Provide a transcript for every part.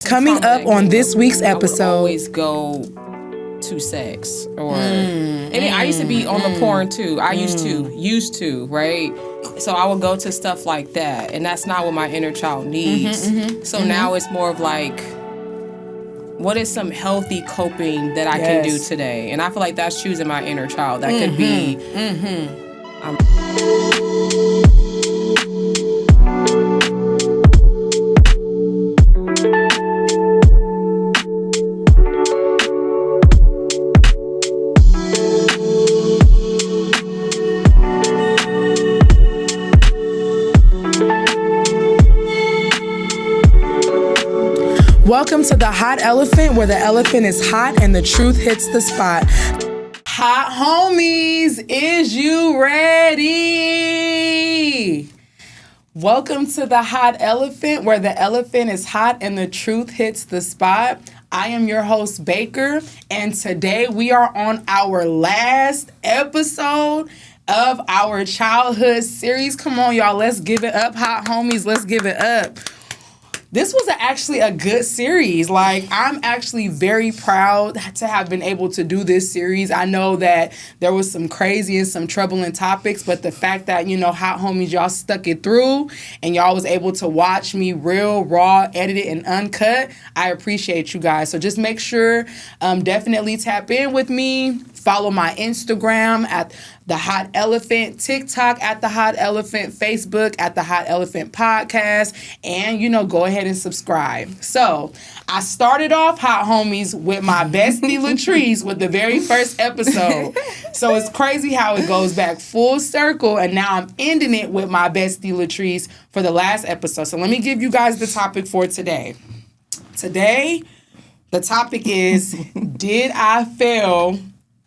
Coming up on this week's episode, I would always go to sex, or I used to be on the porn too. I used to, right? So I would go to stuff like that, and that's not what my inner child needs. So now it's more of like, what is some healthy coping that I can do today? And I feel like that's choosing my inner child. That could be. Welcome to the Hot Elephant, where the elephant is hot and the truth hits the spot. Hot homies, is you ready? Welcome to the Hot Elephant, where the elephant is hot and the truth hits the spot. I am your host, Baker, and today we are on our last episode of our childhood series. Come on, y'all, let's give it up, hot homies, let's give it up. This was actually a good series. Like, I'm actually very proud to have been able to do this series. I know that there was some crazy and some troubling topics, but the fact that, hot homies, y'all stuck it through and y'all was able to watch me real, raw, edited, and uncut, I appreciate you guys. So just make sure, definitely tap in with me. Follow my Instagram at The Hot Elephant, TikTok at The Hot Elephant, Facebook at The Hot Elephant Podcast, and, go ahead and subscribe. So, I started off, hot homies, with my bestie Latrice with the very first episode. So, it's crazy how it goes back full circle, and now I'm ending it with my bestie Latrice for the last episode. So, let me give you guys the topic for today. Today, the topic is, did I fail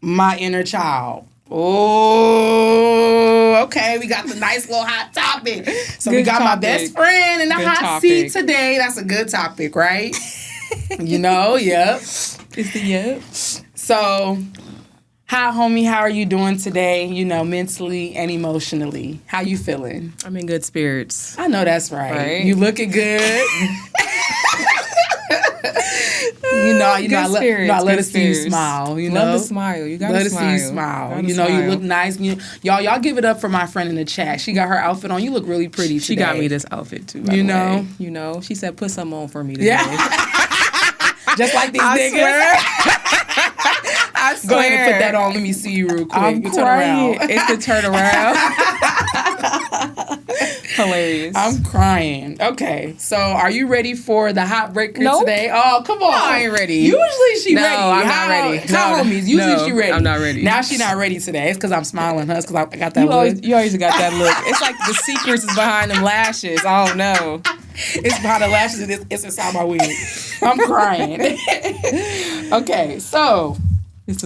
my inner child? Oh, okay. We got the nice little hot topic. So good, we got topic. My best friend in the good hot topic. Seat today. That's a good topic, right? Yep. It's the yep. So, hi, homie. How are you doing today? Mentally and emotionally. How you feeling? I'm in good spirits. I know that's right? You looking good. I let us see you smile. Love to smile. You gotta smile. Let us see you smile. You look nice. Y'all give it up for my friend in the chat. She got her outfit on. You look really pretty today. She got me this outfit too. By the way. She said put something on for me today. Yeah. Just like these niggas. I swear. Go ahead and put that on. Let me see you real quick. I'm crying. It's the turnaround. Hilarious. I'm crying. Okay, so are you ready for the hot breaker today? Oh, come on. No, I ain't ready. Usually she ready. No, I'm not ready. Homies, usually she ready. I'm not ready. Now she not ready today. It's because I'm smiling, huh? It's because I got that look. You always got that look. It's like the secrets is behind them lashes. I don't know. It's behind the lashes and it's inside my wig. I'm crying. Okay, so this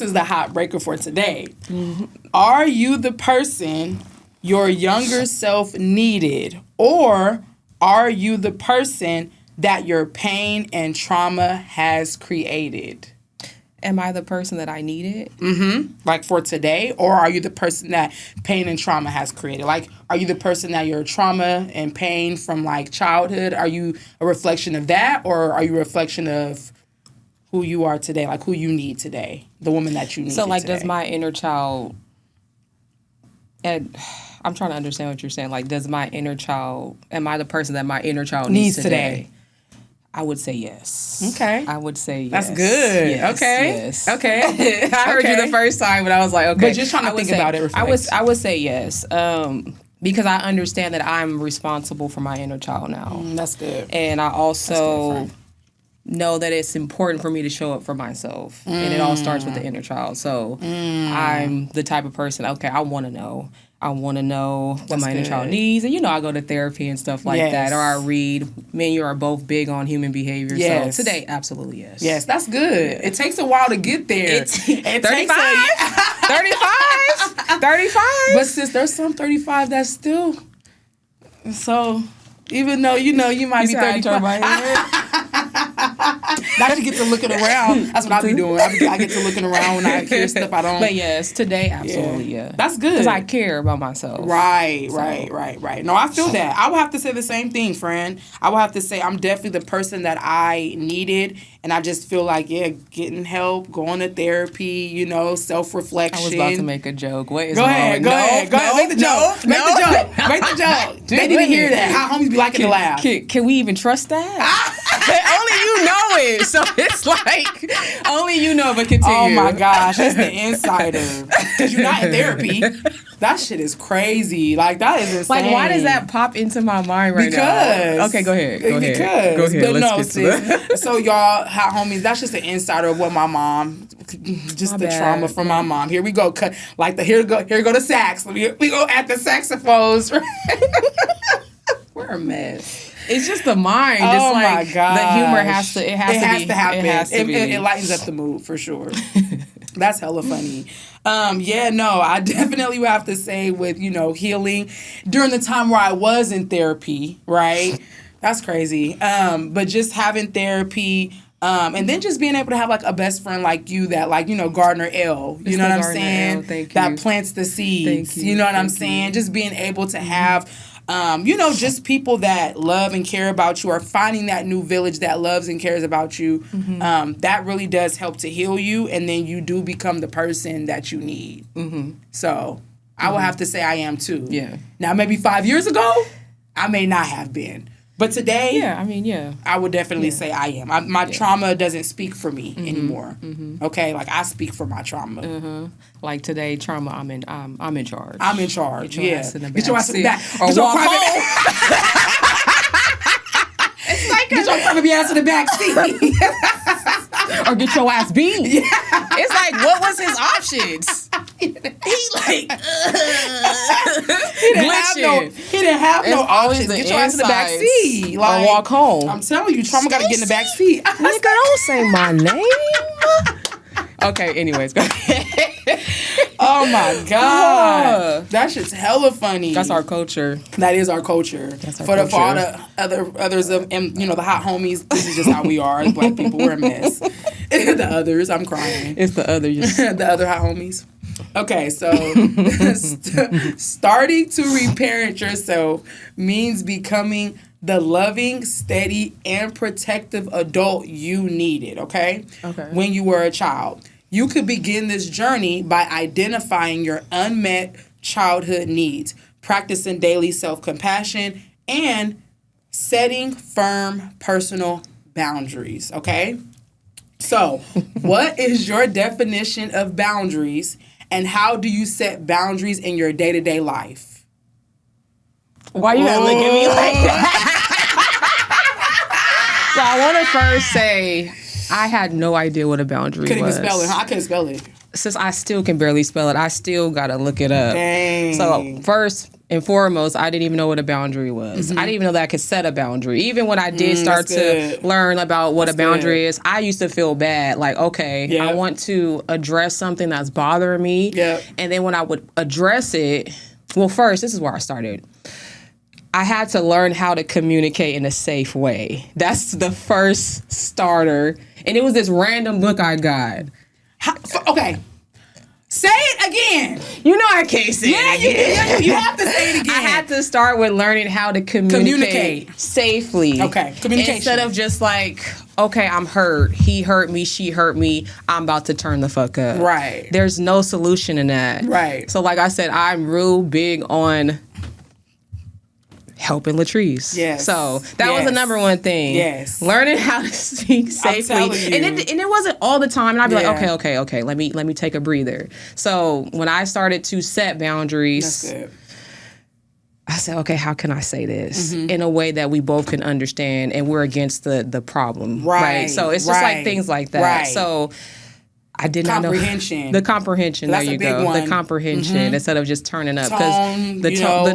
is the hot breaker for today. Mm-hmm. Are you the person your younger self needed, or are you the person that your pain and trauma has created? Am I the person that I needed? Mm-hmm. Like for today, or are you the person that pain and trauma has created? Like, are you the person that your trauma and pain from like childhood, are you a reflection of that, or are you a reflection of who you are today, like who you need today, the woman that you need? So like, today? Does my inner child, and I'm trying to understand what you're saying. Like, does my inner child, am I the person that my inner child needs today? I would say yes. Okay. I would say yes. That's good. Yes, okay. Yes. Okay. I heard you the first time, but I was like, okay. But just trying to think about it. Reflect. I would say yes. Because I understand that I'm responsible for my inner child now. That's good. And I also know that it's important for me to show up for myself. And it all starts with the inner child. So I'm the type of person, okay, I want to know. I want to know what my inner child needs. And, I go to therapy and stuff like that. Or I read. Me and you are both big on human behavior. Yes. So today, absolutely yes. Yes, that's good. It takes a while to get there. It 35? 35? But sis, there's some 35 that's still... So, even though, you might be 35. Now you get to looking around. That's what I be doing. I get to looking around when I hear stuff I don't. But yes, today, absolutely, yeah. That's good. Because I care about myself. Right. No, I feel that. I would have to say the same thing, friend. I would have to say I'm definitely the person that I needed. And I just feel like, getting help, going to therapy, self-reflection. I was about to make a joke. What is Go ahead. Make the joke. Make the joke. They didn't hear that. How homies be liking to laugh. Can we even trust that? Only you know it. So it's like, only you know, but continue. Oh my gosh, it's the insider. Because you're not in therapy. That shit is crazy. Like, that is insane. Like, why does that pop into my mind right now? Okay, go ahead. Go ahead. But Let's get to that. So y'all, hot homies, that's just an insider of what my mom, trauma from my mom. Here we go. Cut like here go the sax. We go at the saxophones. We're a mess. It's just the mind. Oh, it's like my gosh. The humor has to happen. It has to be. It lightens up the mood for sure. That's hella funny. I definitely would have to say with, healing during the time where I was in therapy, right? That's crazy. But just having therapy, and then just being able to have like a best friend like you that Gardner L. You know what I'm saying? Thank you. That plants the seeds. Thank you. You know what I'm saying? Just being able to have just people that love and care about you, or finding that new village that loves and cares about you, that really does help to heal you, and then you do become the person that you need. So I will have to say I am too. Yeah. Now, maybe 5 years ago, I may not have been. But today, I would definitely say I am. My trauma doesn't speak for me anymore. Okay, like I speak for my trauma. Like today, trauma. I'm in charge. I'm in charge. Get your ass in the back. Get your ass in the back. Or Get your walk private. It's like Get your private ass in the back seat. Or get your ass beat. It's like, what was his options? He didn't have no options. Get your ass in the back seat. Or walk home. I'm telling you, trauma got to get in the back seat. Nigga, don't say my name. Okay, anyways, go ahead. Oh my God. That shit's hella funny. That's our culture. That is our culture. For all the others and the hot homies, this is just how we are as black people. We're a mess. The others, I'm crying. It's the others. The other hot homies. Okay, so starting to reparent yourself means becoming the loving, steady, and protective adult you needed, okay? When you were a child. You could begin this journey by identifying your unmet childhood needs, practicing daily self-compassion, and setting firm personal boundaries, okay? So, what is your definition of boundaries, and how do you set boundaries in your day-to-day life? Why you gotta look at me like that? So I want to first say I had no idea what a boundary Couldn't was. even spell it, huh? I couldn't spell it. Since I still can barely spell it, I still gotta look it up. Dang. So first and foremost, I didn't even know what a boundary was. I didn't even know that I could set a boundary. Even when I did start to learn about what a boundary is, I used to feel bad. Like, okay, I want to address something that's bothering me. And then when I would address it, well, first, this is where I started. I had to learn how to communicate in a safe way. That's the first starter. And it was this random book I got. Okay. Say it again. You know I can't say it again. You have to say it again. I had to start with learning how to communicate safely. Okay, communication. Instead of just like, okay, I'm hurt. He hurt me. She hurt me. I'm about to turn the fuck up. Right. There's no solution in that. Right. So like I said, I'm real big on helping Latrice. Yes. So that was the number one thing. Yes. Learning how to speak safely. I'm telling you. And it wasn't all the time. And I'd be like, okay. Let me take a breather. So when I started to set boundaries, that's good. I said, okay, how can I say this in a way that we both can understand and we're against the problem? Right. So it's just like things like that. Right. So I did not know the comprehension. That's there you a big go. one. The comprehension instead of just turning up, tone, the tone,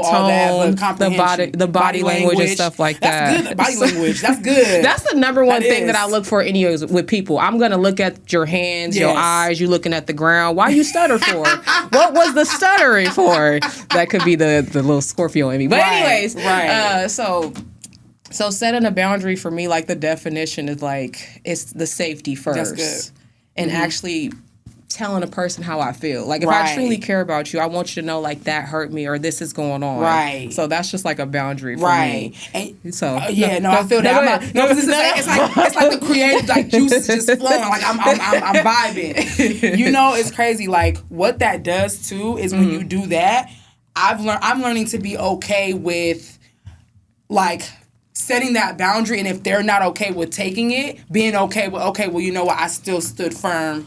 that, the body language and stuff like that. That's good. Body language. That's good. That's the number one thing that I look for anyways with people. I'm gonna look at your hands, your eyes. You looking at the ground. Why you stutter for? What was the stuttering for? That could be the little Scorpio in me. But anyways, right. So So setting a boundary for me, like the definition is like it's the safety first. That's good. And actually telling a person how I feel. Like if Right. I truly care about you, I want you to know like that hurt me or this is going on. Right. So that's just like a boundary for Right. me. And, So I feel that. go I'm ahead. not, no, 'cause it's like the creative like juices just flowing. Like I'm vibing. You know, it's crazy. Like what that does too is when you do that, I'm learning to be okay with like setting that boundary, and if they're not okay with taking it, being okay with well, you know what, I still stood firm.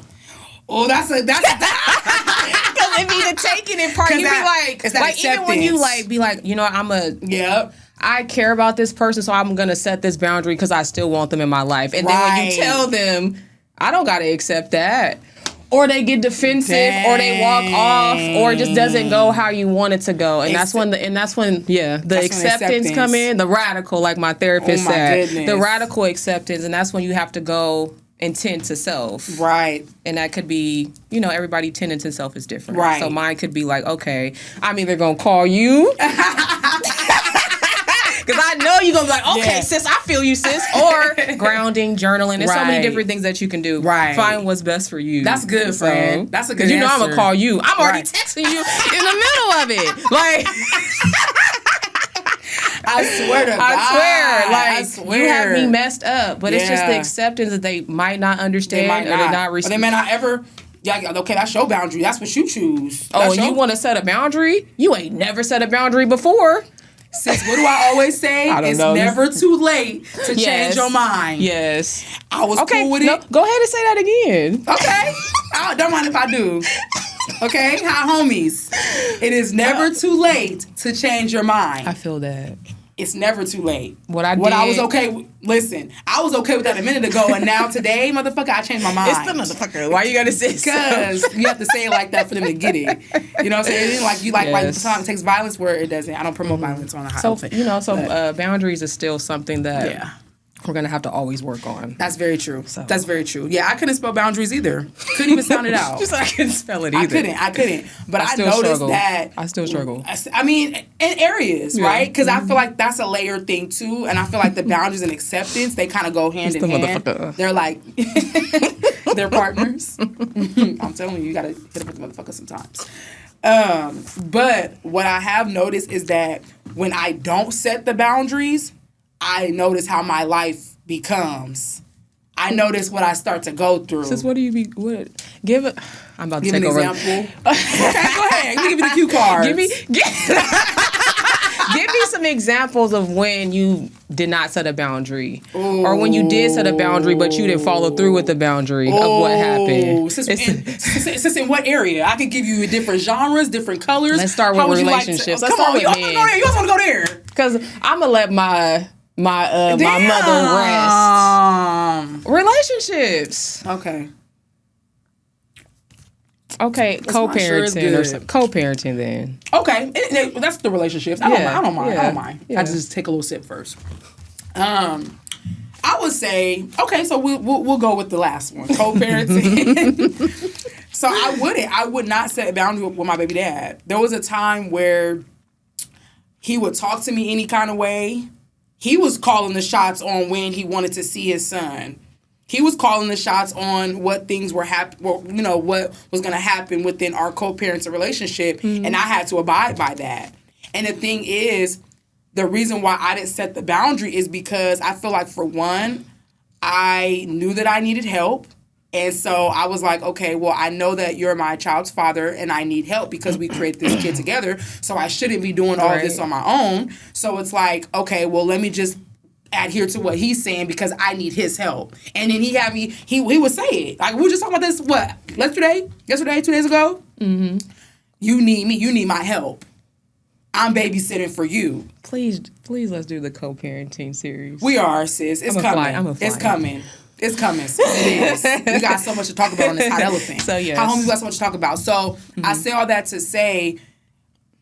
Oh, that's Because it be the taking it part. You be like, it's that even when you acceptance. like be like, you know, Yep. I care about this person, so I'm gonna set this boundary because I still want them in my life. And then when Right. you tell them, I don't gotta accept that. Or they get defensive, or they walk off, or it just doesn't go how you want it to go, and that's when the acceptance come in, the radical, like my therapist Oh my said, goodness. the radical acceptance, and that's when you have to go and tend to self, Right. and that could be, you know, everybody tending to self is different, Right. So mine could be like, okay, I'm either gonna call you. Because I know you're going to be like, okay, Yeah. sis, I feel you, sis. Or grounding, journaling. There's so many Right. different things that you can do. Right. Find what's best for you. That's good, friend. That's a good 'cause you know I'm going answer. to call you. I'm already Right. texting you in the middle of it. Like, I swear to God. I swear. You have me messed up. But it's just the Yeah. acceptance that they might not understand They might or not. they're not Or respect. they may not ever. Yeah, okay, that's your boundary. That's what you choose. Oh, That's and you your- want to set a boundary? You ain't never set a boundary before. Sis, what do I always say? I don't It's know. never too late to Yes. change your mind. Yes. I was Okay, cool with no, it. go ahead and say that again. Okay. I don't mind if I do. Okay? Hi, homies. It is never too late to change your mind. I feel that. It's never too late. What I was did- okay with, listen, I was okay with that a minute ago, and now today, motherfucker, I changed my mind. It's the motherfucker. Why you gotta say so? Because you have to say it like that for them to get it. You know what I'm saying? It ain't like you like Yes. sometimes it takes violence where it doesn't. I don't promote violence on the high. So boundaries is still something that yeah. we're gonna have to always work on. That's very true. That's very true. Yeah, I couldn't spell boundaries either. Couldn't even sound it out. Just I couldn't spell it either. I couldn't. But I still noticed struggle. that. I still struggle. I mean, in areas, Yeah. right? Because I feel like that's a layered thing too, and I feel like the boundaries and acceptance they kind of go hand in the hand. motherfucker. They're like they're partners. I'm telling you, you gotta hit up with the motherfucker sometimes. But what I have noticed is that when I don't set the boundaries, I notice how my life becomes. I notice what I start to go through. Sis, what do you be? What? Give it. I'm about to Give take an over. example. Okay, go ahead. Let me give you the cue cards. Give me. Give me some examples of when you did not set a boundary, or when you did set a boundary but you didn't follow through with the boundary of what happened. Since in what area? I could give you different genres, different colors. Let's start with How would you like to- relationships. Come Let's on, start you with want to men. go there? You also want to go there? Because I'm gonna let my mother rest. Relationships. Okay. Okay, not sure it's co-parenting or good. something. Co-parenting then. Okay. That's the relationships. I don't mind. I don't mind. Yeah. I just take a little sip first. I would say, okay, so we'll go with the last one, co-parenting. So I would not set a boundary with my baby dad. There was a time where he would talk to me any kind of way. He was calling the shots on when he wanted to see his son. He was calling the shots on what things were what was going to happen within our co-parenting relationship, and I had to abide by that. And the thing is, the reason why I didn't set the boundary is because I feel like, for one, I knew that I needed help. And so I was like, okay, well, I know that you're my child's father and I need help because we created this kid together. So I shouldn't be doing all this on my own. So it's like, okay, well, let me just adhere to what he's saying because I need his help. And then he would say it. Like, we were just talking about this, yesterday, 2 days ago? Mm-hmm. You need me. You need my help. I'm babysitting for you. Please, let's do the co-parenting series. We are, sis. It's coming. It's coming. It's coming. Sis. It is. We got so much to talk about on this hot elephant. So, yes. How homies got so much to talk about. So I say all that to say,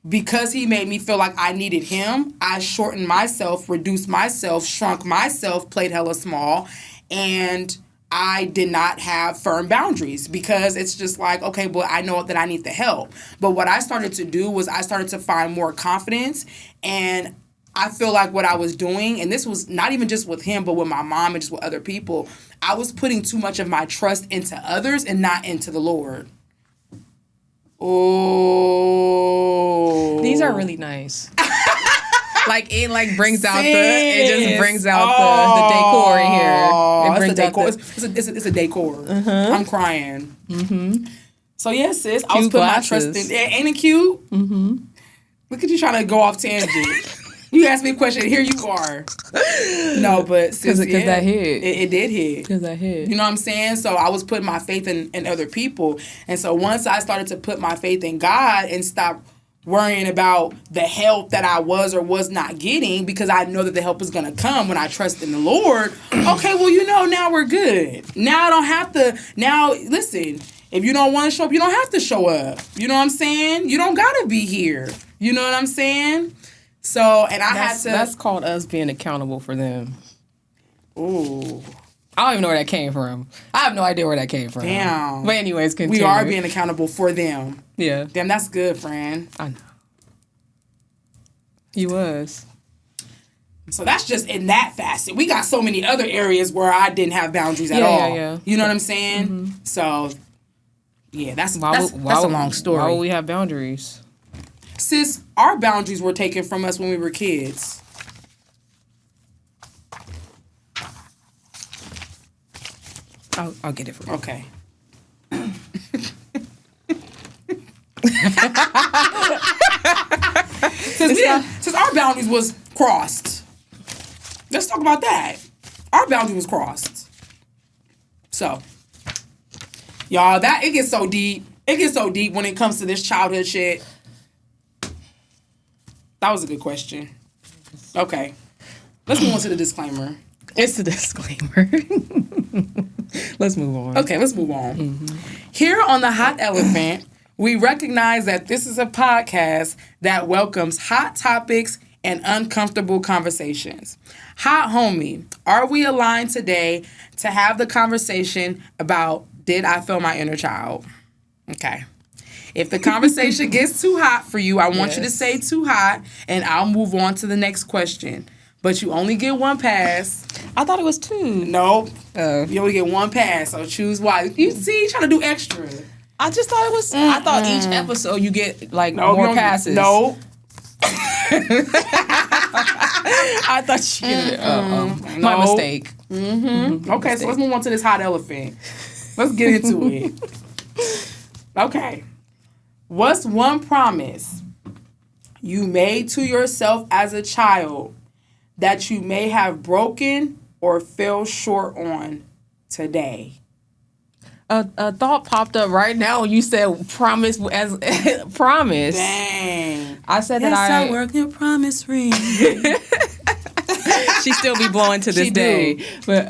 because he made me feel like I needed him, I shortened myself, reduced myself, shrunk myself, played hella small, and I did not have firm boundaries because it's just like, okay, well, I know that I need the help. But what I started to do was I started to find more confidence, and I feel like what I was doing, and this was not even just with him, but with my mom and just with other people, I was putting too much of my trust into others and not into the Lord. Oh. These are really nice. Like it brings out it just brings out the decor in here. It brings it's a decor. out It's a decor. I'm crying. So yeah, sis, I was putting my trust in. Ain't it cute? Look at you trying to go off tangent. You asked me a question. Here you are. No, but sis, because that hit. It did hit. Because that hit. You know what I'm saying? So I was putting my faith in other people, and so once I started to put my faith in God and stop worrying about the help that I was or was not getting, because I know that the help is going to come when I trust in the Lord. Okay, well, now we're good. Now I don't have to. Now, listen, if you don't want to show up, you don't have to show up. You know what I'm saying? You don't got to be here. You know what I'm saying? So, and that's called us being accountable for them. Ooh. I don't even know where that came from. I have no idea where that came from. Damn. But anyways, continue. We are being accountable for them. Yeah. Damn, that's good, friend. I know. He was. So that's just in that facet. We got so many other areas where I didn't have boundaries at all. Yeah. You know what I'm saying? So, yeah, that's a long story. Why would we have boundaries? Sis, our boundaries were taken from us when we were kids. I'll get it for you. Okay. Since our boundaries was crossed. Let's talk about that. Our boundary was crossed. So, y'all, it gets so deep. It gets so deep when it comes to this childhood shit. That was a good question. Okay. Let's move on to the disclaimer. It's the disclaimer. Let's move on. Okay, let's move on. Here on The Hot Elephant, we recognize that this is a podcast that welcomes hot topics and uncomfortable conversations. Hot homie, are we aligned today to have the conversation about did I feel my inner child? Okay. If the conversation gets too hot for you, I want you to say too hot, and I'll move on to the next question. But you only get one pass. I thought it was two. Nope. You only get one pass, so choose wisely. You see, you're trying to do extra. I just thought it was. I thought each episode you get more passes. No. I thought you. My mistake. Okay, so let's move on to this hot elephant. Let's get into it. Okay. What's one promise you made to yourself as a child that you may have broken or fell short on today? A thought popped up right now. You said promise as promise. Dang. I said that I work your promise ring. She still be blowing to this day. But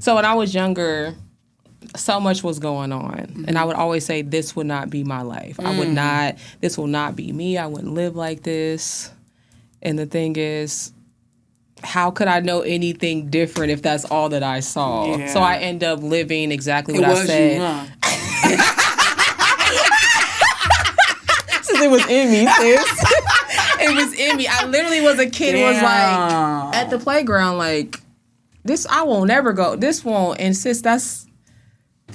so when I was younger, so much was going on. And I would always say this would not be my life. This will not be me. I wouldn't live like this. And the thing is, how could I know anything different if that's all that I saw? Yeah. So I end up living exactly what I said. You, huh? Since it was in me, sis. It was in me. I literally was a kid. It was like at the playground, like this. I won't never go. This won't. And sis,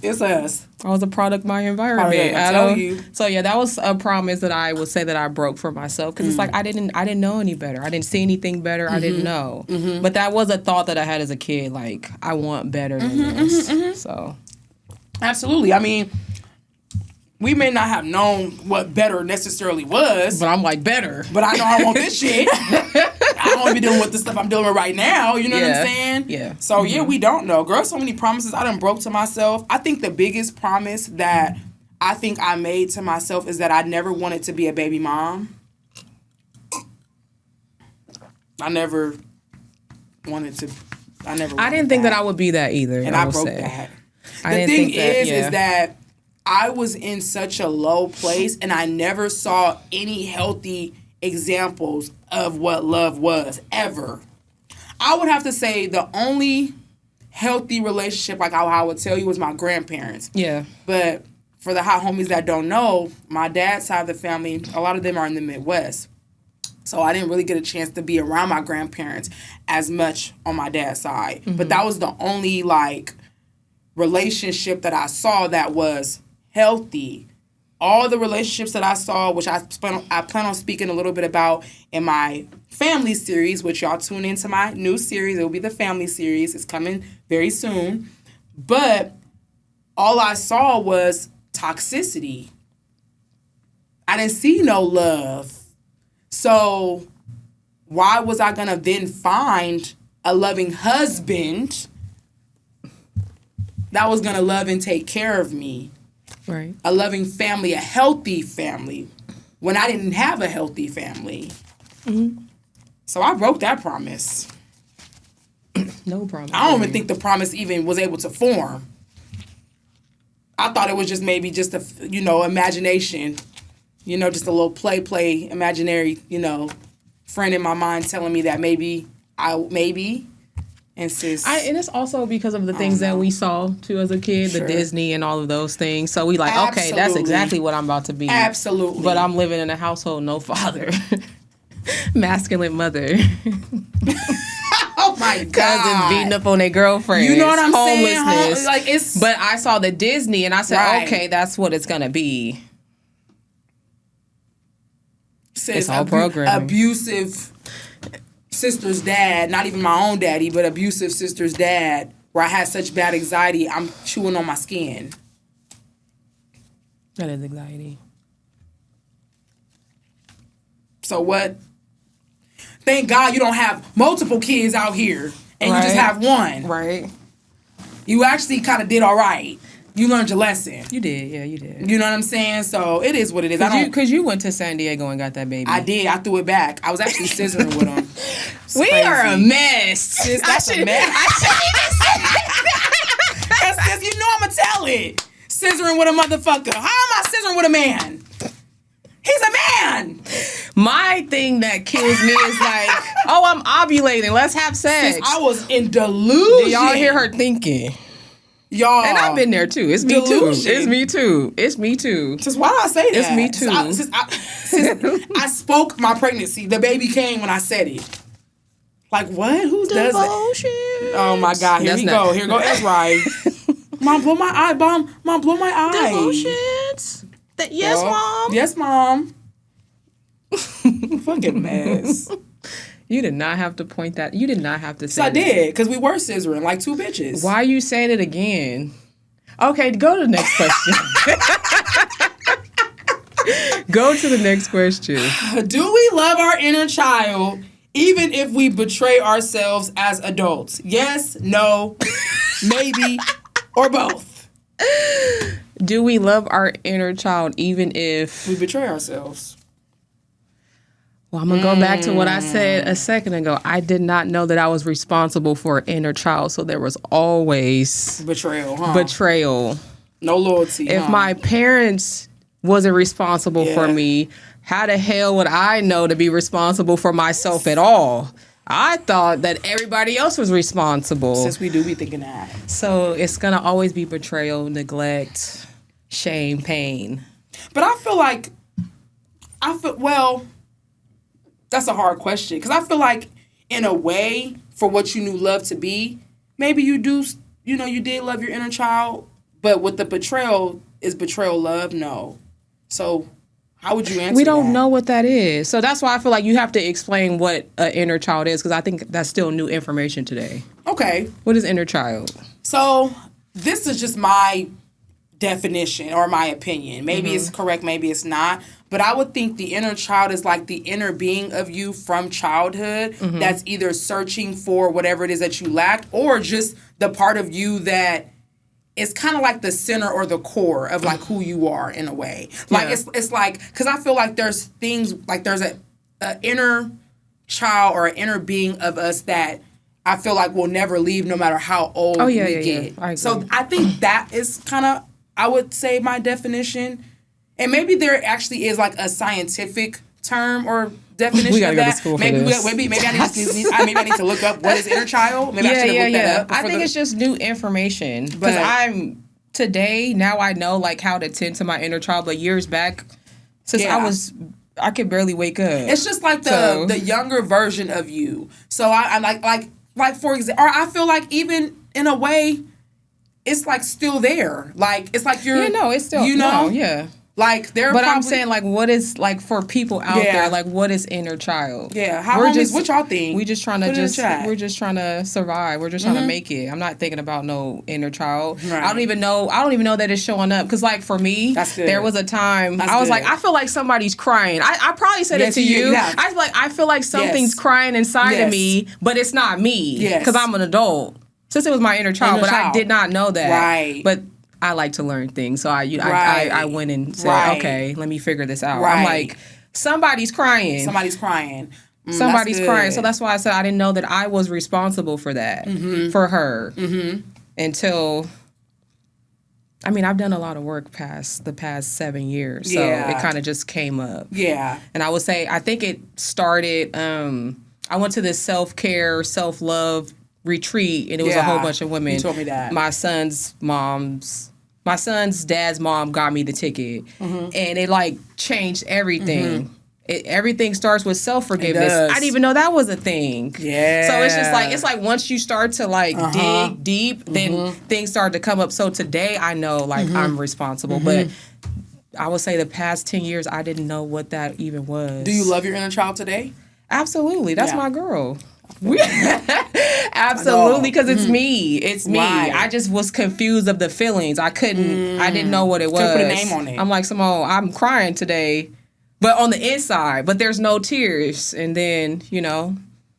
it's us. I was a product of my environment. I tell you. So yeah, that was a promise that I would say that I broke for myself because it's like I didn't know any better. I didn't see anything better. I didn't know. But that was a thought that I had as a kid. Like I want better than this. So absolutely. I mean, we may not have known what better necessarily was, but I'm like better. But I know I want this shit. I don't want to be dealing with the stuff I'm dealing with right now. You know what I'm saying? Yeah. So yeah, we don't know, girl. So many promises I done broke to myself. I think the biggest promise that I think I made to myself is that I never wanted to be a baby mom. I didn't think that I would be that either. And I broke that. The thing is that I was in such a low place and I never saw any healthy examples of what love was, ever. I would have to say the only healthy relationship, like how I would tell you, was my grandparents. Yeah. But for the hot homies that don't know, my dad's side of the family, a lot of them are in the Midwest. So I didn't really get a chance to be around my grandparents as much on my dad's side. But that was the only, like, relationship that I saw that was healthy. All the relationships that I saw, which I plan on speaking a little bit about in my family series, which y'all tune into my new series. It will be the family series. It's coming very soon. But all I saw was toxicity. I didn't see no love. So why was I going to then find a loving husband that was going to love and take care of me? Right. A loving family, a healthy family, when I didn't have a healthy family. Mm-hmm. So I broke that promise. No problem. I don't even think the promise even was able to form. I thought it was just maybe just a, imagination. Just a little play, imaginary, friend in my mind telling me that maybe. And sis, and it's also because of the things that we saw too as a kid, the Disney and all of those things. So we like, okay, that's exactly what I'm about to be. Absolutely. But I'm living in a household, no father, masculine mother. Oh my God. Cousins beating up on their girlfriends. You know what I'm homelessness. saying? Like it's. But I saw the Disney and I said, okay, that's what it's gonna be. Sis, it's all programming. Abusive sister's dad, not even my own daddy, but abusive sister's dad, where I had such bad anxiety, I'm chewing on my skin. That is anxiety. So what? Thank God you don't have multiple kids out here and you just have one. Right. You actually kind of did all right. You learned your lesson. You did, yeah, you did. You know what I'm saying? So it is what it is. Because you went to San Diego and got that baby. I did. I threw it back. I was actually scissoring with him. We are a mess. Sis, that's a mess. Sis, you know I'm going to tell it. Scissoring with a motherfucker. How am I scissoring with a man? He's a man. My thing that kills me is like, oh, I'm ovulating. Let's have sex. Sis, I was in delusion. Did y'all hear her thinking? Y'all. And I've been there too. It's me too. It's me too. It's me too. Sis, why did I say that? It's me too. Sis, I spoke my pregnancy. The baby came when I said it. Like, what? Who does that? Oh, my God. Here we go. Here go Ezra. Mom, blow my eye. Mom, blow my eye. Devotions. Yes, Mom. Yes, Mom. Fucking mess. You did not have to point that. You did not have to say that. I did, because we were scissoring like two bitches. Why are you saying it again? Okay, go to the next question. Go to the next question. Do we love our inner child even if we betray ourselves as adults? Yes, no, maybe, or both. Do we love our inner child even if we betray ourselves? Well, I'm going to go back to what I said a second ago. I did not know that I was responsible for an inner child, so there was always betrayal, huh? Betrayal. No loyalty. If my parents wasn't responsible for me, how the hell would I know to be responsible for myself at all? I thought that everybody else was responsible. Since we do be thinking that. So it's going to always be betrayal, neglect, shame, pain. But I feel well, that's a hard question. Because I feel like, in a way, for what you knew love to be, maybe you do, you did love your inner child. But with the betrayal, is betrayal love? No. So how would you answer that? We don't know what that is. So that's why I feel like you have to explain what an inner child is, because I think that's still new information today. Okay. What is inner child? So this is just my definition or my opinion. Maybe it's correct, maybe it's not. But I would think the inner child is like the inner being of you from childhood that's either searching for whatever it is that you lacked, or just the part of you that is kind of like the center or the core of like who you are in a way. Like it's like, because I feel like there's things, like there's a inner child or an inner being of us that I feel like will never leave no matter how old we get. I so I think that is kind of, I would say, my definition. And maybe there actually is like a scientific term or definition we gotta of go that. to school maybe for this. maybe I need to look up what is inner child. Maybe I should have looked that up. I think it's just new information, because now I know like how to tend to my inner child. But years back, since I was I could barely wake up. It's just like the younger version of you. So I'm like for example, or I feel like even in a way, it's like still there. Like it's like you're. Yeah, no, it's still. You know, yeah. Like they're. But probably, I'm saying like, what is like for people out there? Like, what is inner child? Yeah, what y'all think? We just trying to we're just trying to survive. We're just trying to make it. I'm not thinking about no inner child. Right. I don't even know that it's showing up. Because like for me, there was a time I was like, I feel like somebody's crying. I probably said it to you. I feel like something's crying inside of me, but it's not me. Because I'm an adult. Since it was my inner child, I did not know that. Right. But I like to learn things, so I went and said, okay, let me figure this out. Right. I'm like, somebody's crying. Somebody's crying. Somebody's crying. So that's why I said I didn't know that I was responsible for that, for her, until. I mean, I've done a lot of work the past 7 years, so it kind of just came up. Yeah. And I would say, I think it started. I went to this self-care, self-love retreat, and it was a whole bunch of women. You told me that. My son's dad's mom got me the ticket, and it like changed everything. Everything starts with self-forgiveness. I didn't even know that was a thing. Yeah. So it's just like, it's like once you start to like dig deep, then things start to come up. So today I know like I'm responsible, but I would say the past 10 years I didn't know what that even was. Do you love your inner child today? Absolutely. That's my girl. Absolutely, because it's me. It's me. Right. I just was confused of the feelings. I didn't know what it was. Couldn't put a name on it. I'm like, Simone, I'm crying today, but on the inside, but there's no tears. And then,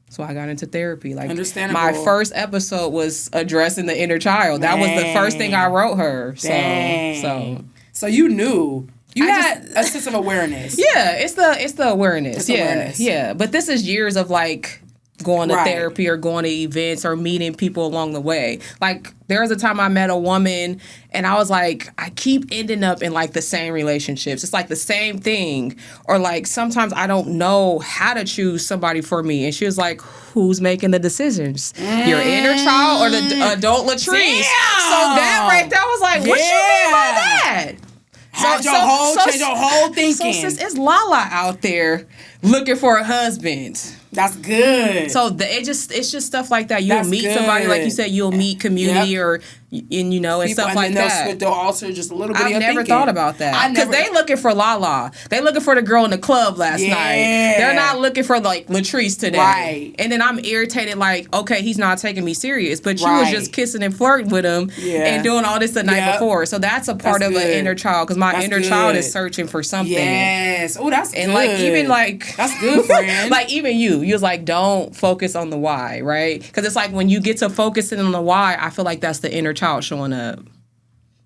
so I got into therapy. Like, understandable. My first episode was addressing the inner child. That was the first thing I wrote her. So you knew. You had a sense of awareness. Yeah, it's the awareness. It's awareness. Yeah. But this is years of like going to therapy or going to events or meeting people along the way. Like, there was a time I met a woman and I was like, I keep ending up in like the same relationships. It's like the same thing. Or like sometimes I don't know how to choose somebody for me. And she was like, who's making the decisions? Your inner child or the adult Latrice? Damn. So that right there was like, what you mean by that? Change your whole thinking. So it's Lala out there looking for a husband. That's good. So it's just stuff like that. You'll meet somebody, like you said, you'll meet community and people, stuff like that. They'll alter just a little bit of your thinking. I've never thought about that. Because they looking for Lala. They looking for the girl in the club last night. They're not looking for like Latrice today. Right. And then I'm irritated like, okay, he's not taking me serious. But you was just kissing and flirting with him and doing all this the night before. So that's a part of an inner child. Because my inner child is searching for something. Yes. Oh, that's good. And like even like... That's good, friend. Like even you was like, don't focus on the why, right? Because it's like when you get to focusing on the why, I feel like that's the inner child showing up.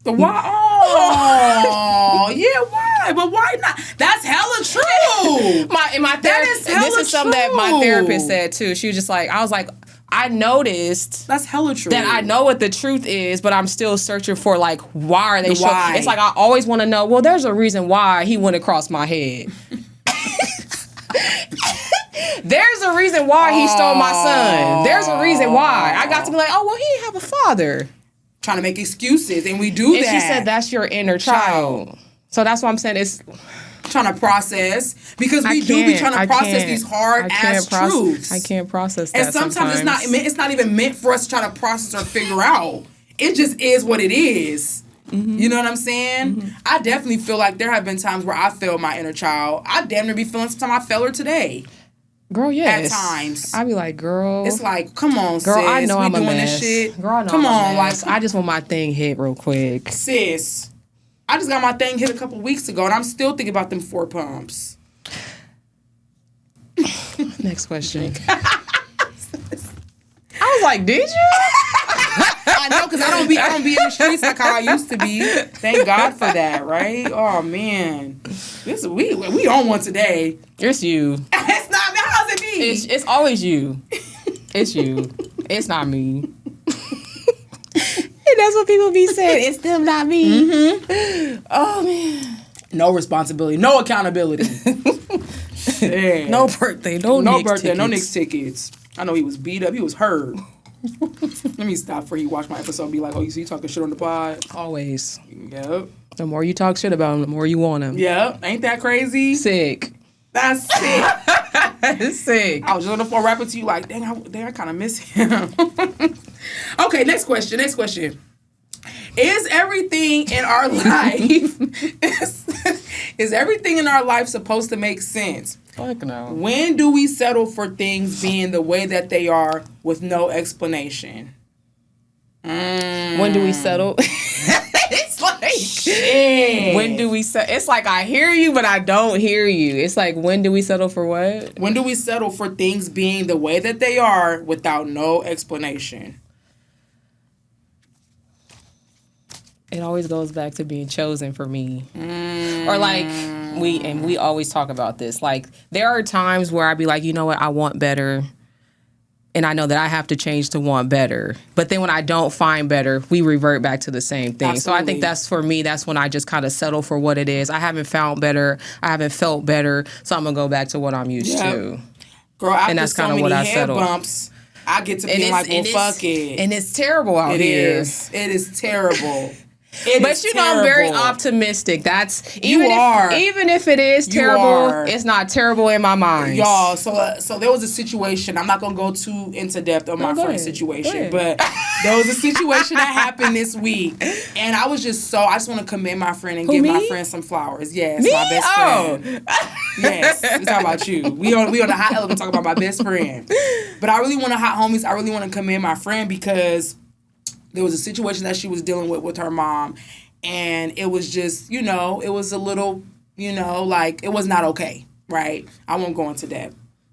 The why? Oh, yeah, why? But why not? That's hella true. My therapist, this is something that my therapist said too. She was just like, I was like, I noticed that's hella true. That I know what the truth is, but I'm still searching for like why are they showing? It's like I always want to know. Well, there's a reason why he went across my head. There's a reason why he stole my son. There's a reason why. I got to be like, oh, well, he didn't have a father. Trying to make excuses, and we do that. And she said that's your inner child. So that's why I'm saying it's... Trying to process, because we do be trying to process these hard-ass truths. I can't process that and sometimes it's not even meant for us to try to process or figure out. It just is what it is. Mm-hmm. You know what I'm saying? Mm-hmm. I definitely feel like there have been times where I failed my inner child. I damn near be feeling sometimes I fail her today. Girl, yes. At times. I be like, girl. It's like, come on, girl, sis. I know I'm doing a mess. This shit. Girl, I know come I'm on, a mess. I just want my thing hit real quick. Sis, I just got my thing hit a couple weeks ago, and I'm still thinking about them 4 pumps. Next question. I was like, did you? I know, because I don't be in the streets like how I used to be. Thank God for that, right? Oh man, we on one today. It's you. It's not me. How's it be? It's always you. It's you. It's not me. And that's what people be saying. It's them, not me. Mm-hmm. Oh man. No responsibility. No accountability. No birthday. No Knicks tickets. I know he was beat up. He was hurt. Let me stop before you watch my episode and be like, oh, you see you talking shit on the pod? Always. Yep. The more you talk shit about him, the more you want him. Yep. Ain't that crazy? Sick. That's sick. Sick. I was just on the phone rapping to you like, dang, I kind of miss him. Okay, next question. Is everything in our life is everything in our life supposed to make sense? Fuck no. When do we settle for things being the way that they are with no explanation? When do we settle? It's like, Shit. when do we settle? It's like, I hear you, but I don't hear you. It's like, when do we settle for what? When do we settle for things being the way that they are without no explanation? It always goes back to being chosen for me. Or like, we always talk about this. Like, there are times where I'd be like, you know what, I want better. And I know that I have to change to want better. But then when I don't find better, we revert back to the same thing. Absolutely. So I think that's, for me, that's when I just kind of settle for what it is. I haven't found better. I haven't felt better. So I'm going to go back to what I'm used to. Girl, after And that's so kinda many what I head settle. bumps, I get to be like, well, fuck it. And it's terrible out It here. is. It is terrible. But you know, I'm very optimistic. That's You are. Even if it is You terrible, are. it's not terrible in my mind. Y'all, so there was a situation. I'm not gonna go too into depth on my go friend's ahead. situation, Go ahead. but there was a situation that happened this week, and I was just I just want to commend my friend and give my me? friend some flowers. Yes, Me? my best Oh. friend. Yes, we talk about you. We on the hot element talk about my best friend, but I really want to hot homies. I really want to commend my friend because there was a situation that she was dealing with her mom. And it was just, it was a little, like, it was not okay, right? I won't go into that.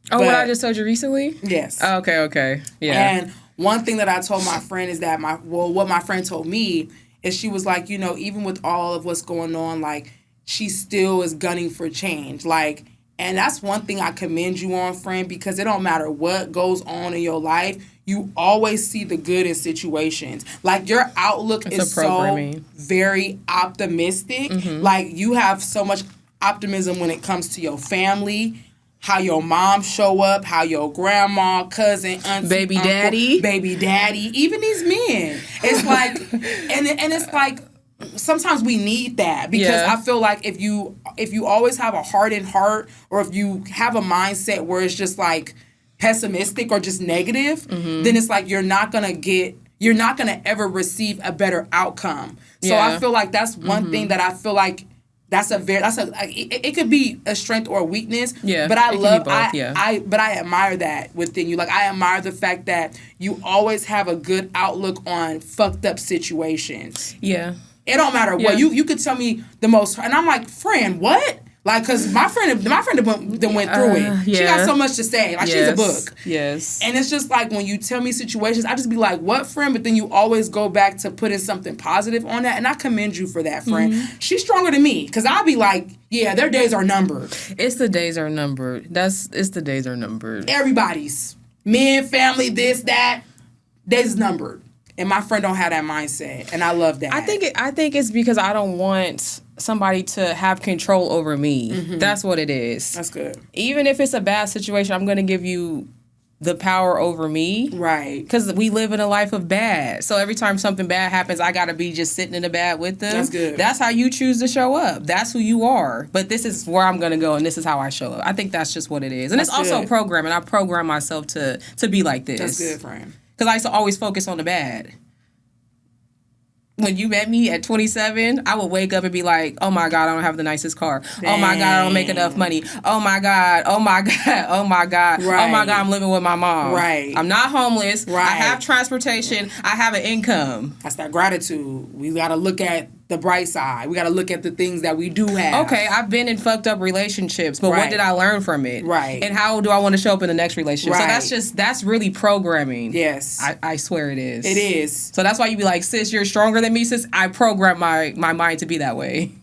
Oh, what I just told you recently? Yes. Okay. Yeah. And one thing that I told my friend is that what my friend told me is she was like, even with all of what's going on, like, she still is gunning for change. Like, and that's one thing I commend you on, friend, because it don't matter what goes on in your life, you always see the good in situations. Like, your outlook is so very optimistic. Mm-hmm. Like, you have so much optimism when it comes to your family, how your mom show up, how your grandma, cousin, auntie, baby uncle, daddy, even these men. It's like, and it's like, sometimes we need that because I feel like if you always have a hardened heart or if you have a mindset where it's just like pessimistic or just negative, then it's like you're not gonna ever receive a better outcome. So I feel like that's one thing that I feel like it could be a strength or a weakness. Yeah, but I admire that within you. Like, I admire the fact that you always have a good outlook on fucked up situations. Yeah. It don't matter what. You could tell me the most, and I'm like, friend, what? Like, because my friend went through it. She got so much to say. Like, she's a book. Yes. And it's just like, when you tell me situations, I just be like, what, friend? But then you always go back to putting something positive on that. And I commend you for that, friend. Mm-hmm. She's stronger than me. Because I'll be like, yeah, their days are numbered. It's the days are numbered. It's the days are numbered. Everybody's. Men, family, this, that. Days is numbered. And my friend don't have that mindset. And I love that. I think it's because I don't want somebody to have control over me. Mm-hmm. That's what it is. That's good. Even if it's a bad situation, I'm going to give you the power over me. Right. Because we live in a life of bad. So every time something bad happens, I got to be just sitting in the bad with them. That's good. That's how you choose to show up. That's who you are. But this is where I'm going to go, and this is how I show up. I think that's just what it is. And it's also programming. I program myself to be like this. That's good, friend. Because I used to always focus on the bad. When you met me at 27, I would wake up and be like, oh my God, I don't have the nicest car. Dang. Oh my God, I don't make enough money. Oh my God, oh my God, oh my God. Right. Oh my God, I'm living with my mom. Right. I'm not homeless. Right. I have transportation. I have an income. That's that gratitude. We got to look at the bright side. We got to look at the things that we do have. Okay, I've been in fucked up relationships, but what did I learn from it? Right. And how do I want to show up in the next relationship? Right. So that's really programming. Yes. I swear it is. It is. So that's why you be like, sis, you're stronger than me, sis. I program my mind to be that way.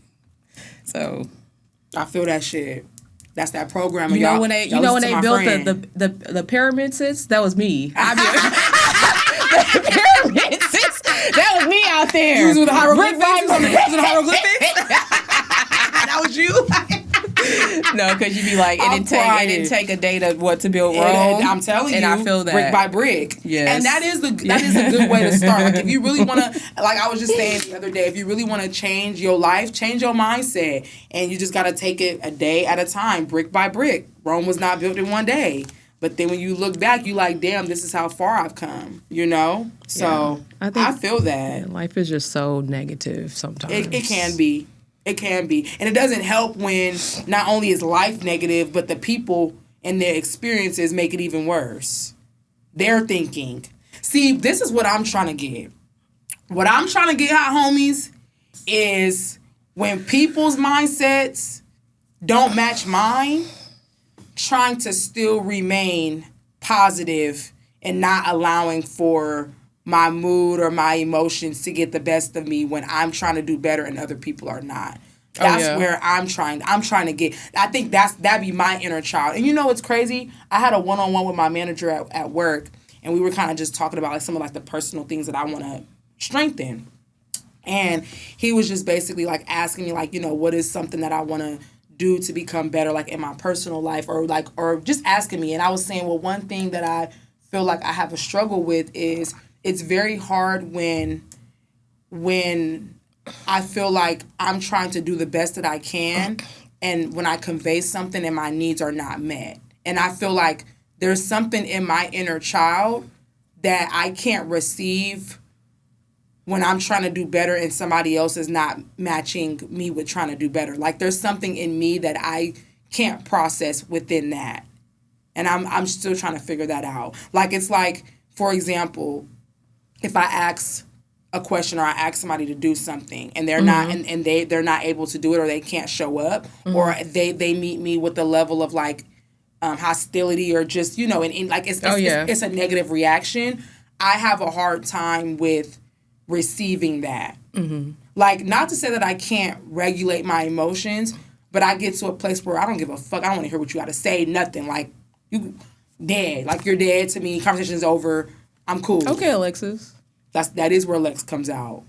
So. I feel that shit. That's that programming. You know when they built the pyramid, sis? That was me. The pyramid, sis. That was me out there. You was with the hieroglyphics? That was you? No, because you'd be like, it didn't take a day to build Rome. And I'm telling you, I feel that brick by brick. Yes. And that is a good way to start. Like if you really want to, like I was just saying the other day, if you really want to change your life, change your mindset, and you just got to take it a day at a time, brick by brick. Rome was not built in one day. But then when you look back, you like, damn, this is how far I've come, you know? So yeah, I feel that. Life is just so negative sometimes. It can be. It can be. And it doesn't help when not only is life negative, but the people and their experiences make it even worse. They're thinking. See, this is what I'm trying to get. What I'm trying to get, hot homies, is when people's mindsets don't match mine, trying to still remain positive and not allowing for my mood or my emotions to get the best of me when I'm trying to do better and other people are not. That's where I'm trying to get. I think that'd be my inner child. And you know what's crazy? I had a one-on-one with my manager at work, and we were kind of just talking about like some of like the personal things that I want to strengthen. And he was just basically like asking me like, you know, what is something that I want to do to become better like in my personal life or just asking me. And I was saying, well, one thing that I feel like I have a struggle with is it's very hard when I feel like I'm trying to do the best that I can and when I convey something and my needs are not met. And I feel like there's something in my inner child that I can't receive when I'm trying to do better and somebody else is not matching me with trying to do better. Like there's something in me that I can't process within that. And I'm still trying to figure that out. Like it's like, for example, if I ask a question or I ask somebody to do something and they're not and they're not able to do it or they can't show up or they meet me with a level of like hostility or just, you know, and like it's a negative reaction. I have a hard time with receiving that. Like, not to say that I can't regulate my emotions, but I get to a place where I don't give a fuck. I don't want to hear what you got to say, nothing. Like, you dead. Like, you're dead to me. Conversation's over. I'm cool. Okay, Alexis. That is where Lex comes out.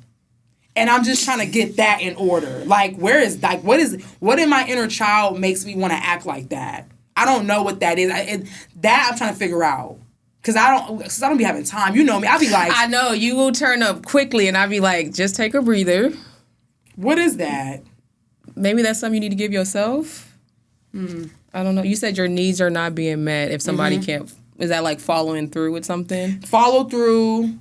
And I'm just trying to get that in order. Like, what in my inner child makes me want to act like that? I don't know what that is. That I'm trying to figure out. Because I don't be having time. You know me. I'll be like... I know. You will turn up quickly and I'll be like, just take a breather. What is that? Maybe that's something you need to give yourself. I don't know. You said your needs are not being met if somebody can't... Is that like following through with something? Follow through.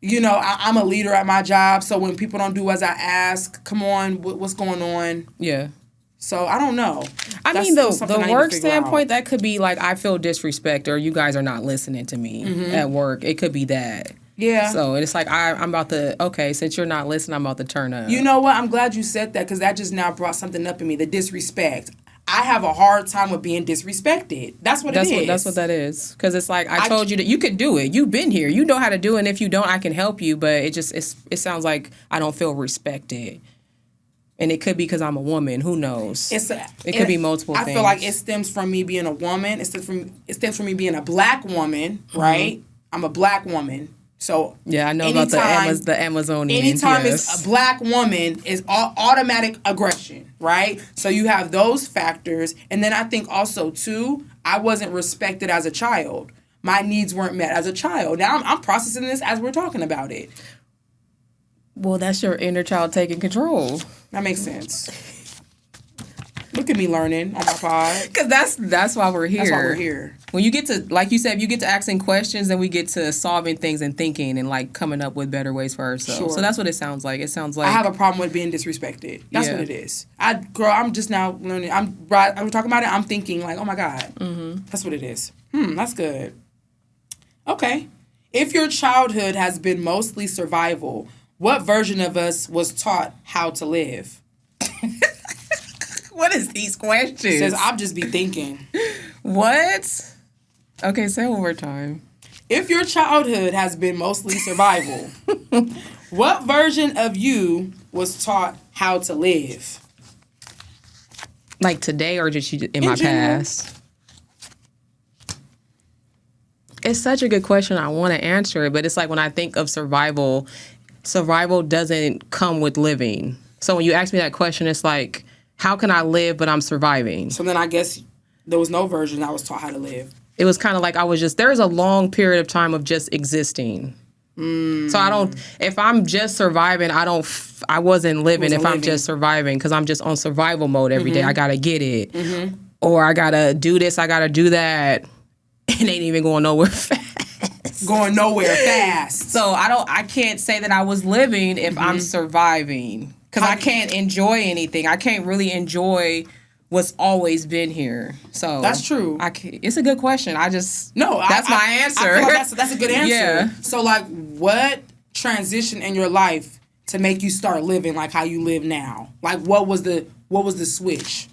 You know, I'm a leader at my job. So when people don't do as I ask, come on, what's going on? Yeah. So I don't know. I mean, the work standpoint, that could be like, I feel disrespect or you guys are not listening to me at work. It could be that. Yeah. So it's like, I'm about to, okay, since you're not listening, I'm about to turn up. You know what? I'm glad you said that because that just now brought something up in me, the disrespect. I have a hard time with being disrespected. That's what it is. That's what that is. Because it's like, I told you that you could do it. You've been here. You know how to do it. And if you don't, I can help you. But it sounds like I don't feel respected. And it could be because I'm a woman. Who knows? It could be multiple things. I feel like it stems from me being a woman. It stems from me being a black woman, right? I'm a black woman. So yeah, I know about the Amazonian. Anytime it's a black woman, is automatic aggression, right? So you have those factors. And then I think also, too, I wasn't respected as a child. My needs weren't met as a child. Now I'm processing this as we're talking about it. Well, that's your inner child taking control. That makes sense. Look at me learning on my pod. Because that's why we're here. That's why we're here. When you get to, like you said, you get to asking questions, then we get to solving things and thinking and like coming up with better ways for ourselves. Sure. So that's what it sounds like. It sounds like I have a problem with being disrespected. That's what it is. I'm just now learning. I'm talking about it. I'm thinking like, oh my God, that's what it is. That's good. Okay, if your childhood has been mostly survival, what version of us was taught how to live? What is these questions? It says, I'll just be thinking. What? Okay, say it one more time. If your childhood has been mostly survival, what version of you was taught how to live? Like today or just in my general. past? It's such a good question. I want to answer it, but it's like when I think of survival doesn't come with living. So when you ask me that question, it's like, how can I live but I'm surviving? So then I guess there was no version I was taught how to live. It was kind of like there's a long period of time of just existing. So if I'm just surviving, I wasn't living if I'm just surviving, because I'm just on survival mode every day. I got to get it. Or I got to do this, I got to do that. It ain't even going nowhere fast. Going nowhere fast. So I can't say that I was living if I'm surviving, because I can't enjoy anything. I can't really enjoy what's always been here. So that's true. It's a good question. That's my answer. I feel like that's a good answer. Yeah. So like, what transition in your life to make you start living like how you live now? Like, what was the switch?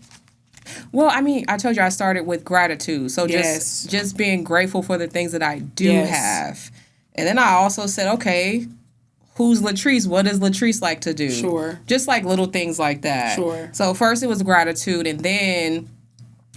Well, I mean, I told you I started with gratitude. So just being grateful for the things that I do have. And then I also said, okay, who's Latrice? What does Latrice like to do? Sure. Just like little things like that. Sure. So first it was gratitude, and then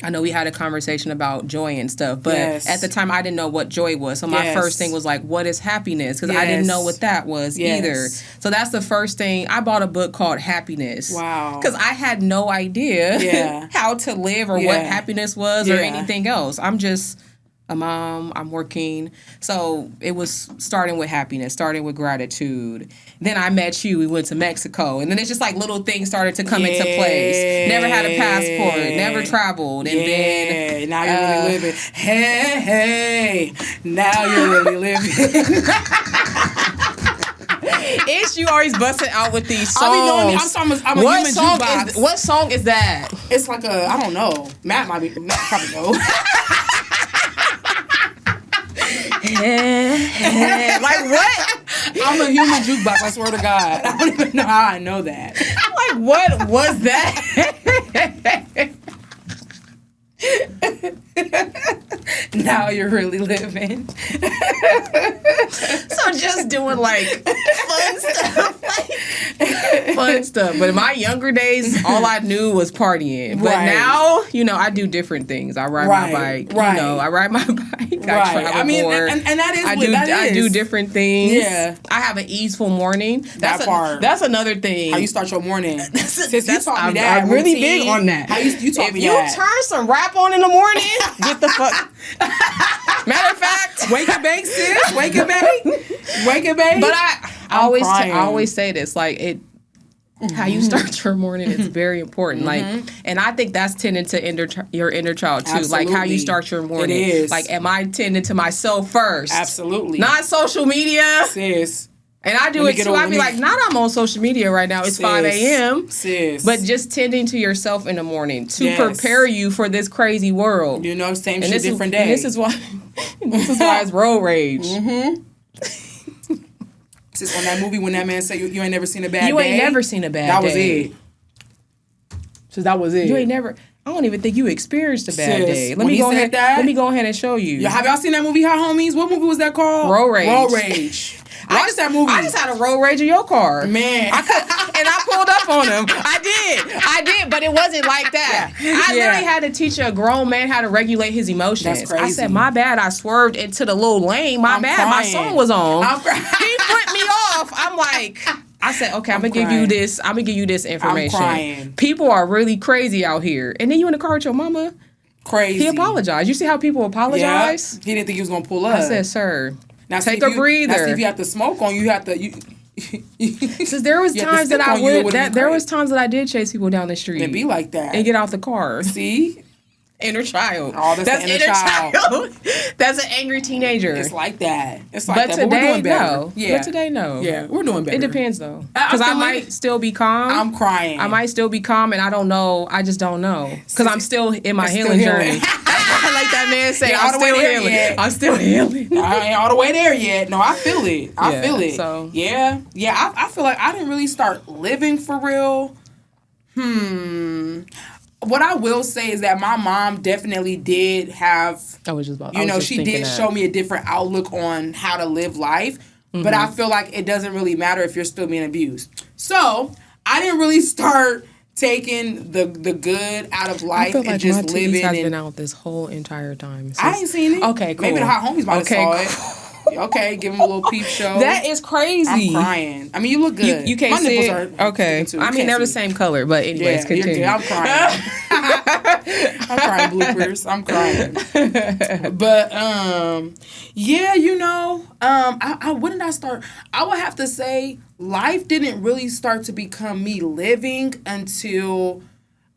I know we had a conversation about joy and stuff, but at the time I didn't know what joy was. So my first thing was like, what is happiness? Because I didn't know what that was either. So that's the first thing. I bought a book called Happiness. Wow. Because I had no idea how to live or what happiness was or anything else. I'm just a mom, I'm working. So it was starting with happiness, starting with gratitude. Then I met you, we went to Mexico. And then it's just like little things started to come into place. Never had a passport, never traveled. And then now you're really living. Hey, now you're really living. Ish, you always busting out with these songs. I'm a human jukebox. What song is that? It's like I don't know. Matt probably know. Like what? I'm a human jukebox, I swear to God. I don't even know how I know that. Like, what was that? Now you're really living. So just doing like fun stuff. But in my younger days, all I knew was partying. But now, I do different things. I ride my bike. I ride my bike. I travel more. And that is I do different things. Yeah. I have an easeful morning. That's another thing. How you start your morning. You taught me that. I'm really big on that. You taught me that. If you turn some rap on in the morning, get the fuck. Matter of fact, wake and bake, sis. Wake and bake. Wake and bake. But I always say this, like how you start your morning is very important. Like, and I think that's tending to your inner child too. Absolutely. Like how you start your morning. It is. Like, am I tending to myself first? Absolutely. Not social media. Sis. And I do it too. I'd be like, I'm on social media right now. It's 5 a.m. Sis. But just tending to yourself in the morning to prepare you for this crazy world. Same shit, different day. And this is why it's road rage. Sis, on that movie when that man said you ain't never seen a bad day. You ain't never seen a bad day. That was it. So that was it. You ain't never. I don't even think you experienced a bad day. Let me go ahead and show you. Yeah, have y'all seen that movie, Hot Homies? What movie was that called? Road Rage. Road Rage. Watch that movie. I just had a road rage in your car. Man. And I pulled up on him. I did, but it wasn't like that. I literally had to teach a grown man how to regulate his emotions. That's crazy. I said, my bad, I swerved into the little lane. My bad, my song was on. He flipped me off. I'm like... I said, okay, I'm gonna give you this. I'm gonna give you this information. I'm crying. People are really crazy out here. And then you in the car with your mama. Crazy. He apologized. You see how people apologize? Yeah. He didn't think he was gonna pull up. I said, sir, now take a breather. Now see if you have to smoke on you have to. Since there was times that I would. There was times that I did chase people down the street. It'd be like that. And get out the car. See. Inner child. Oh, that's inner child. That's an angry teenager. It's like that. It's like but that. Today, but we're doing better. No. Yeah. But today, no. Yeah, we're doing better. It depends, though. Because I might still be calm. I'm crying. I might still be calm, and I don't know. I just don't know. Because I'm still in my healing journey. Like that man said, I'm still healing. I'm still healing. I ain't all the way there yet. No, I feel it. I feel it. So. Yeah. I feel like I didn't really start living for real. What I will say is that my mom definitely did have, she did show me a different outlook on how to live life. Mm-hmm. But I feel like it doesn't really matter if you're still being abused. So I didn't really start taking the good out of life and just living. Has been out this whole entire time. I ain't seen it. Okay, cool. Maybe the Hot Homies might have saw it. Okay, give him a little peep show. That is crazy. I'm crying. I mean, you look good. You can't My see nipples it. are Okay. too. I mean, they're the same color, but anyways, Yeah, you're continue. good. I'm crying. I'm crying bloopers. I'm crying. But yeah, you know, when did I start? I would have to say life didn't really start to become me living until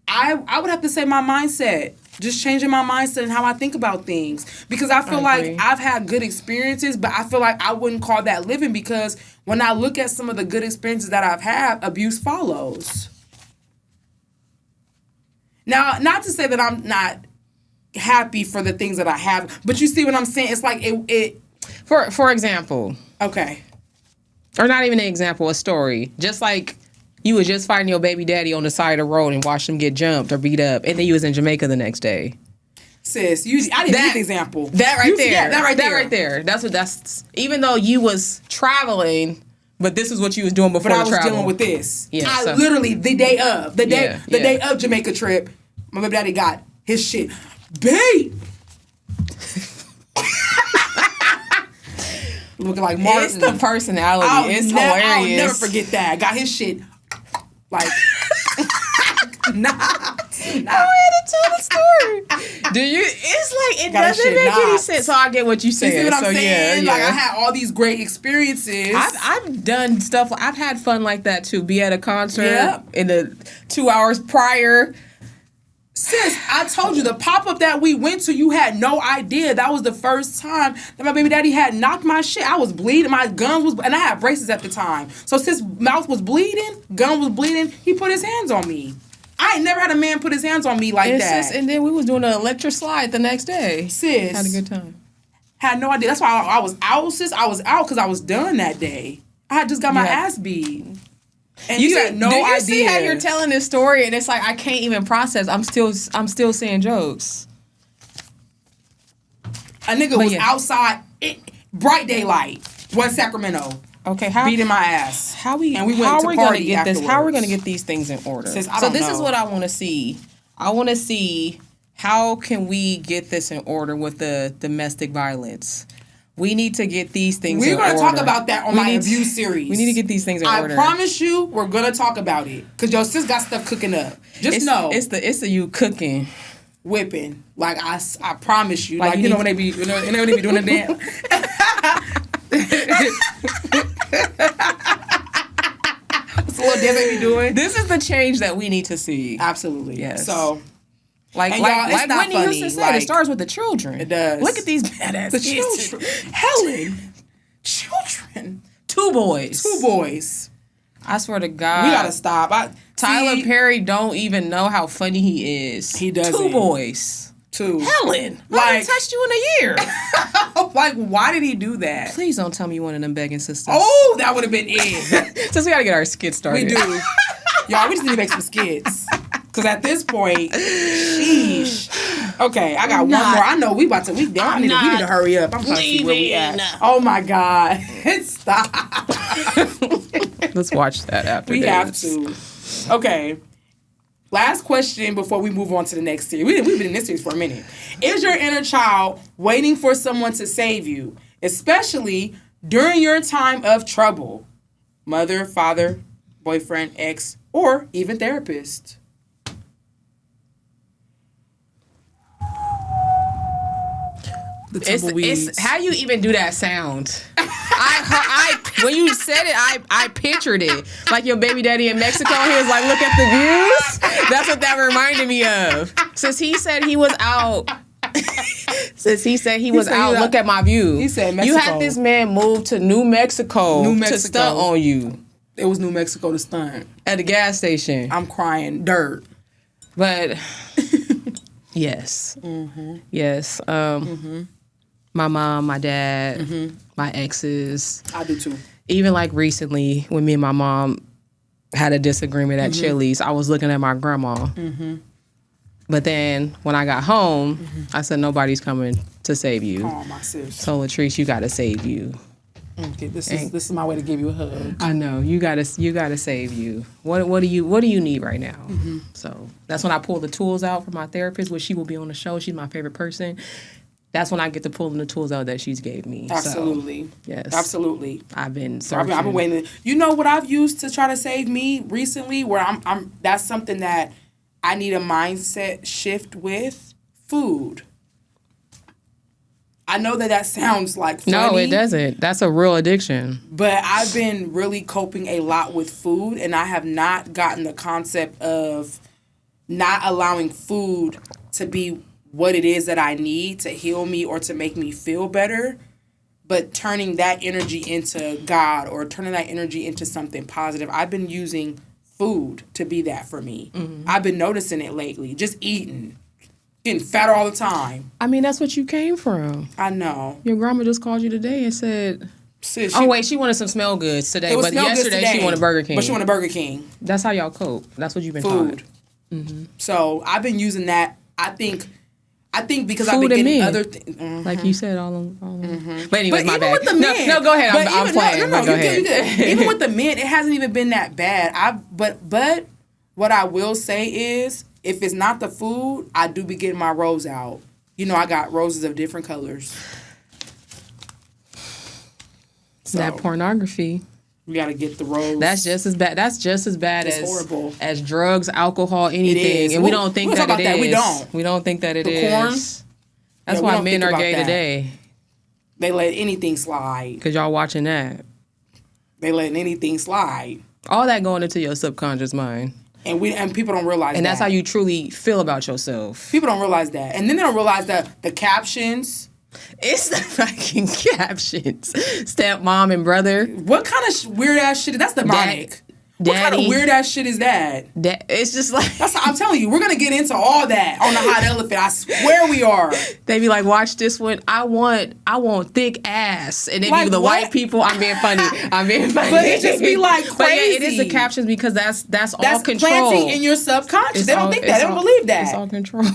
I would have to say my mindset. Just changing my mindset and how I think about things. Because I feel like I've had good experiences, but I feel like I wouldn't call that living because when I look at some of the good experiences that I've had, abuse follows. Now, not to say that I'm not happy for the things that I have, but you see what I'm saying? It's like it For example, okay. or not even an example, a story. Just like you was just fighting your baby daddy on the side of the road and watched him get jumped or beat up, and then you was in Jamaica the next day. Sis, I didn't give the example. That right there. Yeah, that right there. That's even though you was traveling, but this is what you was doing before But I was travel. dealing with this. Yeah, I so- literally the day Yeah. of Jamaica trip, my baby daddy got his shit. Babe. Looking like Martin. It's the personality. It's hilarious. I'll never forget that. Got his shit like nah. I had to tell the story. Do you? It's like it Got his doesn't shit make any knocked. sense. So I get what you You saying. see what I'm so saying? Yeah, Like yeah. I had all these great experiences. I've done stuff. I've had fun like that too. Be at a concert Yep. in the 2 hours prior. Sis, I told you the pop-up that we went to, you had no idea. That was the first time that my baby daddy had knocked my shit. I was bleeding. My gun was, and I had braces at the time. So since mouth was bleeding, gun was bleeding, he put his hands on me. I ain't never had a man put his hands on me like And, that. and then we was doing an electric slide the next day. Sis. Had a good time. Had no idea. That's why I was out, sis. I was out because I was done that day. I had just got my Yeah. ass beat. And you had no do you idea. see how you're telling this story and it's like I can't even process. I'm still saying jokes. A nigga But was yeah. outside, bright daylight, West Sacramento, Okay, how beating my ass. how we and we went how to are we gonna party get this? How are we afterwards. gonna get these things in order? Sis, I so don't this know. is what I want to see. I want to see how can we get this in order with the domestic violence. We need to get these things We're in going order. to talk about that on We my need abuse to- series. We need to get these things in I order. promise you, we're going to talk about it. Because your sis got stuff cooking up. Just know. It's the you cooking. Whipping. Like, I promise you. Like, Like, you you know need- when they be, when they be doing the dance. What's the little dance they be doing? This is the change that we need to see. Absolutely. Yes. So, Like And y'all, it's not Whitney funny, used to say, like- it starts with the children. It does. Look at these badass the kids. children. Helen. Children. 2 boys. 2 boys. I swear to God. We got to stop. Tyler See, Perry don't even know how funny he is. He doesn't. 2 boys. 2. Helen, I Like- haven't touched you in a year. Like, why did he do that? Please don't tell me you one of them begging sisters. Oh, that would have been it. Since we gotta get our skit started. We do. Y'all, we just need to make some skits. Because at this point, sheesh. Okay, I got one more. I know we need to hurry up. I'm trying to see where we at. Oh my God. Stop. Let's watch that after We this. have to. Okay. Last question before we move on to the next series. We've been in this series for a minute. Is your inner child waiting for someone to save you, especially during your time of trouble? Mother, father, boyfriend, ex, or even therapist? The It's how you even do that sound. I when you said it, I pictured it like your baby daddy in Mexico. He was like, "Look at the views." That's what that reminded me of. Since he said he was out. Look at my view. He said you Mexico. had this man move to New Mexico to stunt on you It was New Mexico to stunt. at the gas station. I'm crying dirt. But yes, yes. My mom, my dad, my exes. I do too. Even like recently, when me and my mom had a disagreement at Chili's, I was looking at my grandma. But then when I got home, I said, "Nobody's coming to save you." Oh, my sis. So Latrice, you got to save you. Okay, this is my way to give you a hug. I know you gotta save you. What do you need right now? So that's when I pull the tools out for my therapist, which she will be on the show. She's my favorite person. that's when I get to pulling the tools out that she's gave me. Absolutely. So, yes. Absolutely. I've been searching. I've been waiting. You know what I've used to try to save me recently? Where I'm that's something that I need a mindset shift with food. I know that sounds like funny. No, it doesn't. That's a real addiction. But I've been really coping a lot with food, and I have not gotten the concept of not allowing food to be what it is that I need to heal me or to make me feel better, but turning that energy into God or turning that energy into something positive. I've been using food to be that for me. Mm-hmm. I've been noticing it lately, just eating. Getting fatter all the time. I mean, that's what you came from. I know. Your grandma just called you today and said, Sis, she wanted some smell goods today. But yesterday she wanted Burger King. But she wanted Burger King. That's how y'all cope. That's what you've been Food. taught. Mm-hmm. So I've been using that. I think because food I've been getting men. other things. Mm-hmm. Like you said, all of them. But anyways, my bad. With the men, no, go ahead. I'm playing. No, go ahead. Even with the men, it hasn't even been that bad. But what I will say is, if it's not the food, I do be getting my rose out. You know, I got roses of different colors. So, that pornography. We got to get the rose. That's just as bad. That's just as bad it's horrible. As drugs, alcohol, anything. And we don't think that it is. We don't. We don't think that it is. The corn. That's why men are gay today. They let anything slide. Because y'all watching that. They letting anything slide. All that going into your subconscious mind. And people don't realize that. And that's how you truly feel about yourself. People don't realize that. And then they don't realize that the captions. It's the fucking captions. Stepmom and brother. What kind of weird ass shit? That's demonic. What kind of weird ass shit is that? It's just like... I'm telling you, we're going to get into all that on the Hot Elephant. I swear we are. They be like, watch this one. I want thick ass. And then like, the white people, I'm being funny. But it just be like crazy. But yeah, it is the captions because that's all control. That's planting in your subconscious. They don't think that. They don't believe that. It's all control.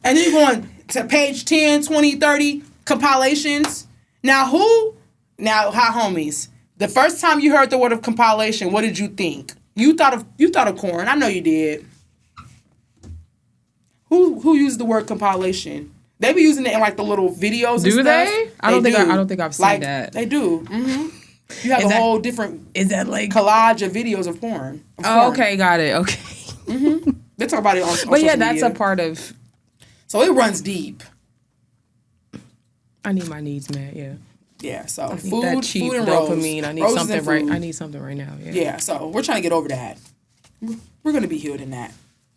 And then you're going to page 10, 20, 30 compilations. Now, hot homies. The first time you heard the word of compilation, what did you think? You thought of corn. I know you did. Who used the word compilation? They be using it in like the little videos. Do and they? Stuff. I don't think I've seen that. They do. Mm-hmm. You have whole different. Is that like collage of videos of porn? Okay, got it. Okay. Mm-hmm. They talk about it on social media. But yeah, that's a part of. So it runs deep. I need my needs met. Yeah. Yeah, so I food, that cheap food and dopamine. rose. I need something right. I need something right now. Yeah, so we're trying to get over that. We're gonna be healed in that.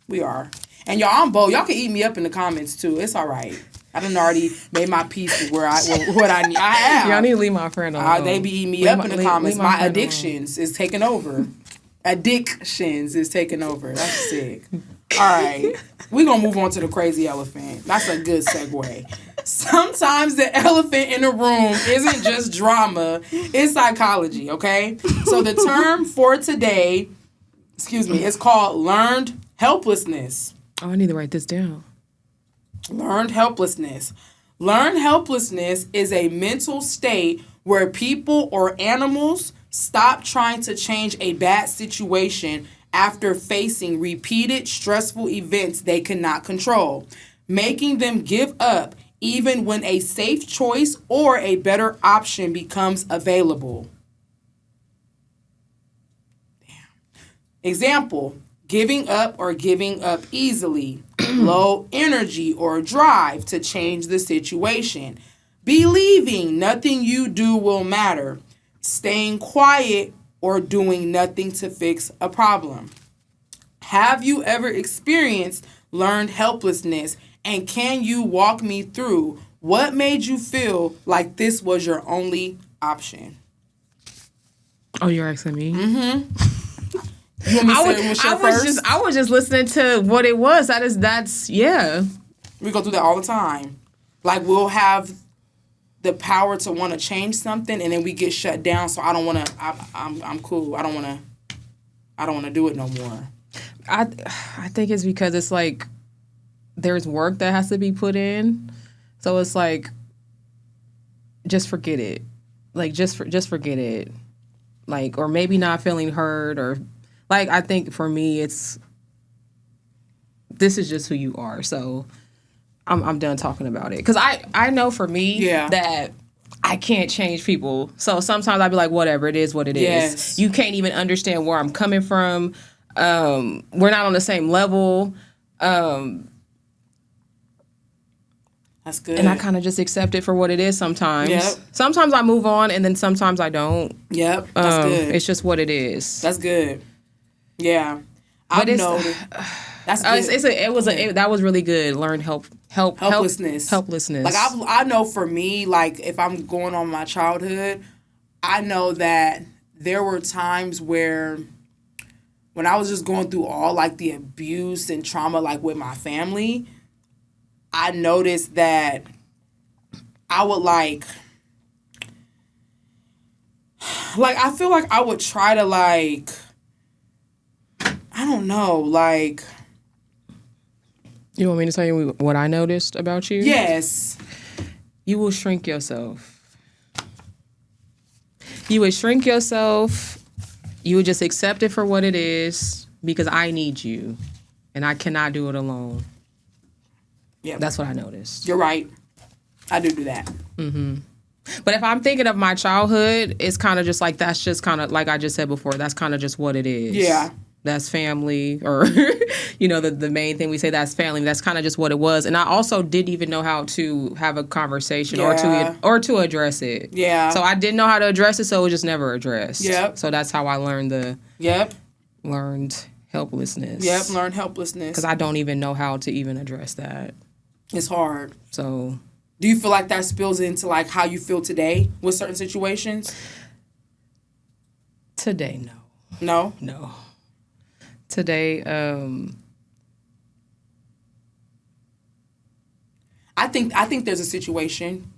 We are. And y'all, I'm bold. Y'all can eat me up in the comments too. It's all right. I done already made my peace with what I need. I have. Y'all need to leave my friend alone. They be eating me up in the comments. My addictions is taking over. Addictions is taking over. That's sick. All right. We're going to move on to the crazy elephant. That's a good segue. Sometimes the elephant in the room isn't just drama. It's psychology, okay? So the term for today, is called learned helplessness. Oh, I need to write this down. Learned helplessness. Learned helplessness is a mental state where people or animals stop trying to change a bad situation after facing repeated stressful events they cannot control, making them give up even when a safe choice or a better option becomes available. Example, giving up or giving up easily, low energy or drive to change the situation, believing nothing you do will matter, staying quiet or doing nothing to fix a problem. Have you ever experienced learned helplessness, and can you walk me through what made you feel like this was your only option? Oh, you're asking me? Mm-hmm. You want me to say first? I was just listening to what it was. That's yeah. We go through that all the time. Like, we'll have the power to want to change something, and then we get shut down. So I don't want to. I'm cool. I don't want to do it no more. I think it's because it's like there's work that has to be put in. So it's like just forget it. Like just forget it. Like, or maybe not feeling heard, or like, I think for me this is just who you are. So I'm done talking about it. Because I know for me that I can't change people. So sometimes I'll be like, whatever, it is what it is. You can't even understand where I'm coming from. We're not on the same level. That's good. And I kind of just accept it for what it is sometimes. Yep. Sometimes I move on, and then sometimes I don't. Yep, that's good. It's just what it is. That's good. Yeah. I know. That's good. That was really good. Learn helplessness. Like I know for me, like if I'm going on my childhood, I know that there were times where when I was just going through all like the abuse and trauma like with my family, I noticed that I would like I feel like I would try to like, I don't know, like. You want me to tell you what I noticed about you? Yes. You will shrink yourself. You would shrink yourself. You would just accept it for what it is because I need you and I cannot do it alone. Yeah, that's what I noticed. You're right. I do that. Mm-hmm. But if I'm thinking of my childhood, it's kind of just like, that's just kind of, like I just said before, that's kind of just what it is. Yeah. That's family, or, the main thing we say, that's family. That's kind of just what it was. And I also didn't even know how to have a conversation or to address it. Yeah. So I didn't know how to address it, so it was just never addressed. Yep. So that's how I learned learned helplessness. Yep, learned helplessness. Because I don't even know how to even address that. It's hard. So. Do you feel like that spills into like how you feel today with certain situations? Today, no. No? No. Today, I think there's a situation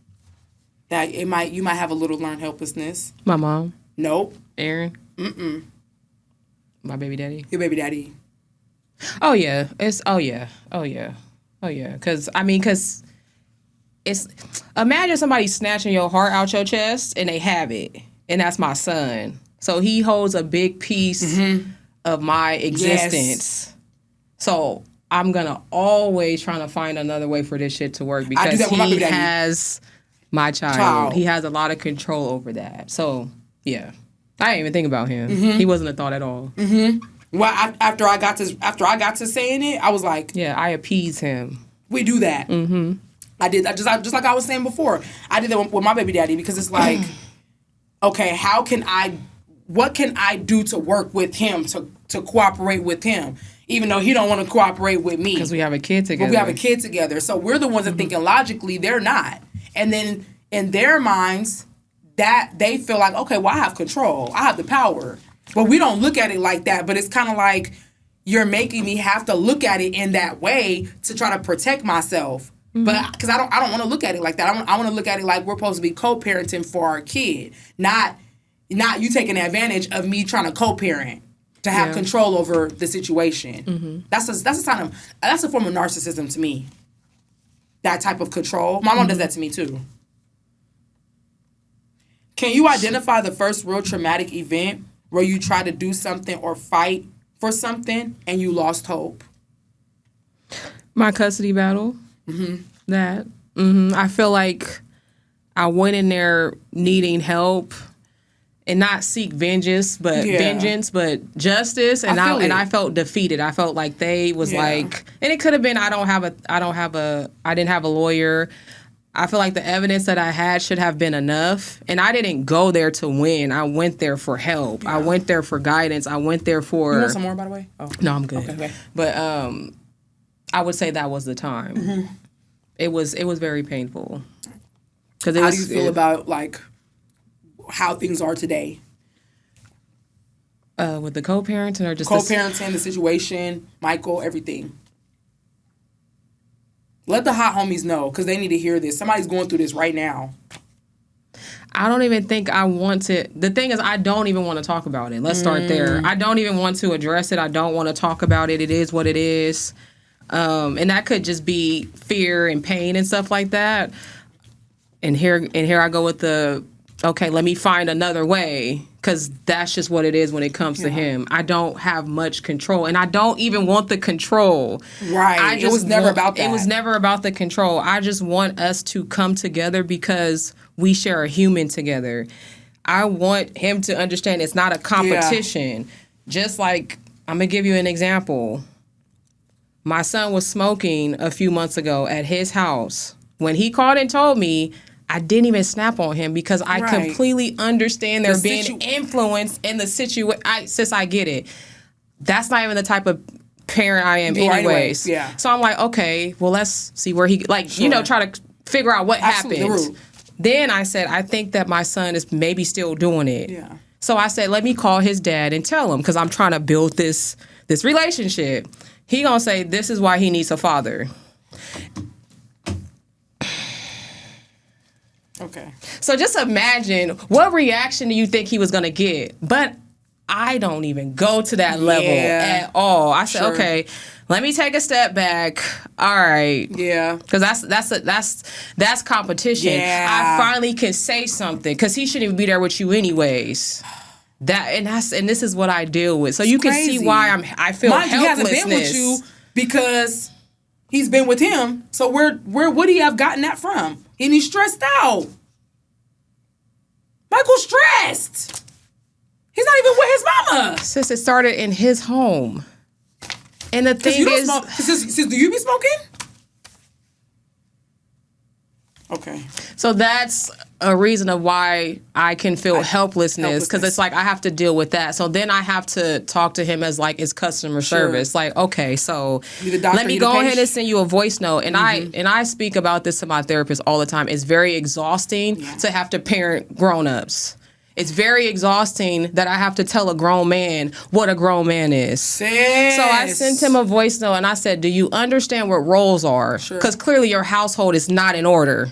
that you might have a little learned helplessness. My mom? Nope. Aaron? Mm-mm. My baby daddy? Your baby daddy. Oh yeah. Cause it's, imagine somebody snatching your heart out your chest and they have it. And that's my son. So he holds a big piece of my existence. Yes. So I'm gonna always trying to find another way for this shit to work because he has my child. He has a lot of control over that. So yeah, I didn't even think about him. He wasn't a thought at all. Well, after I got to saying it, I was like, yeah, I appease him. We do that. I did that just like I was saying before. I did that with my baby daddy because it's like, okay, what can I do to work with him, to cooperate with him, even though he don't want to cooperate with me? Because we have a kid together. But we have a kid together. So we're the ones that thinking logically, they're not. And then in their minds, that they feel like, okay, well, I have control. I have the power. But we don't look at it like that. But it's kind of like you're making me have to look at it in that way to try to protect myself. But because I don't want to look at it like that. I want to look at it like we're supposed to be co-parenting for our kid, not you taking advantage of me trying to co-parent to have control over the situation. That's a form of narcissism to me. That type of control. My mom does that to me too. Can you identify the first real traumatic event where you try to do something or fight for something and you lost hope? My custody battle. That. I feel like I went in there needing help and not seek vengeance, but justice. And I felt defeated. I felt like they was like, and it could have been I didn't have a lawyer. I feel like the evidence that I had should have been enough. And I didn't go there to win. I went there for help. I went there for guidance. I went there for. You want some more, by the way? Oh. No, I'm good. Okay. But I would say that was the time. It was very painful. How do you feel about like how things are today? With the co-parenting or just co-parenting, the situation, Michael, everything. Let the hot homies know because they need to hear this. Somebody's going through this right now. I don't even think I want to. The thing is, I don't even want to talk about it. Let's start there. I don't even want to address it. I don't want to talk about it. It is what it is. And that could just be fear and pain and stuff like that. And here I go with okay, let me find another way. because that's just what it is when it comes to him. I don't have much control, and I don't even want the control. Right. It was never about that. It was never about the control. I just want us to come together because we share a human together. I want him to understand it's not a competition. Just like, I'm going to give you an example. My son was smoking a few months ago at his house. When he called and told me, I didn't even snap on him because I completely understand there being influence in the situation. Sis, I get it. That's not even the type of parent I am anyways. Yeah. So I'm like, okay, well, let's see where he, like, try to figure out what happened. Then I said, I think that my son is maybe still doing it. Yeah. So I said, let me call his dad and tell him, because I'm trying to build this relationship. He gonna say, this is why he needs a father. Okay. So just imagine, what reaction do you think he was going to get? But I don't even go to that level at all. I said, okay, let me take a step back. All right. Yeah. Because that's competition. Yeah. I finally can say something because he shouldn't even be there with you anyways. And this is what I deal with. So you can see why I feel helplessness. He hasn't been with you because he's been with him. So where would he have gotten that from? And he's stressed out. Michael's stressed. He's not even with his mama. Sis, it started in his home. And the thing is... Sis, do you be smoking? Okay. So that's a reason of why I can feel helplessness, because it's like I have to deal with that. So then I have to talk to him as like it's customer service. Like, okay, so let me go ahead and send you a voice note. And I speak about this to my therapist all the time. It's very exhausting to have to parent grown-ups. It's very exhausting that I have to tell a grown man what a grown man is. Sis. So I sent him a voice note and I said, do you understand what roles are? Because clearly your household is not in order.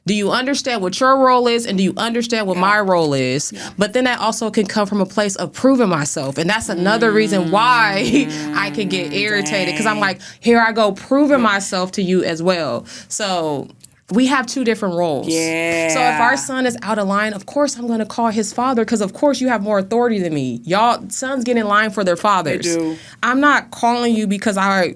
Do you understand what your role is, and do you understand what my role is? Yeah. But then that also can come from a place of proving myself. And that's another reason why I can get irritated, because I'm like, here I go proving myself to you as well. So we have two different roles. Yeah. So if our son is out of line, of course I'm going to call his father, because of course you have more authority than me. Y'all, sons get in line for their fathers. They do. I'm not calling you because I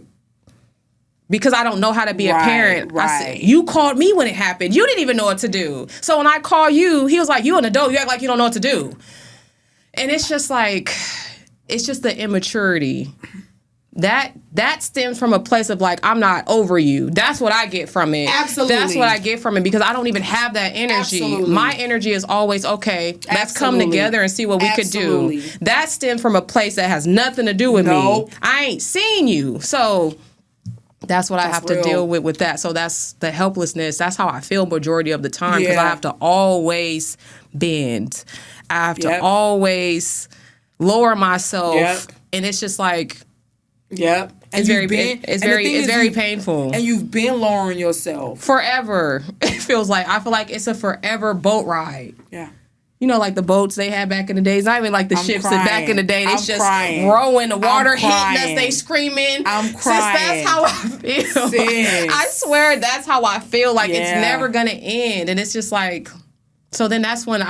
don't know how to be a parent. Right. I said, you called me when it happened. You didn't even know what to do. So when I call you, he was like, you an adult. You act like you don't know what to do. And it's just like, it's just the immaturity. That stems from a place of like, I'm not over you. That's what I get from it. Absolutely. That's what I get from it, because I don't even have that energy. Absolutely. My energy is always, okay, let's come together and see what we could do. That stems from a place that has nothing to do with me. I ain't seen you. So... That's what I have to deal with that. So that's the helplessness. That's how I feel majority of the time, because I have to always bend. I have to always lower myself. And it's just like, and it's very painful. And you've been lowering yourself forever. It feels like, I feel like it's a forever boat ride. Yeah. You know, like the boats they had back in the days. Not even like the ships that back in the day. They just rowing, the water hitting us, they screaming. I'm crying. Sis, that's how I feel. Sis. I swear that's how I feel. Like it's never gonna end. And it's just like, so then that's when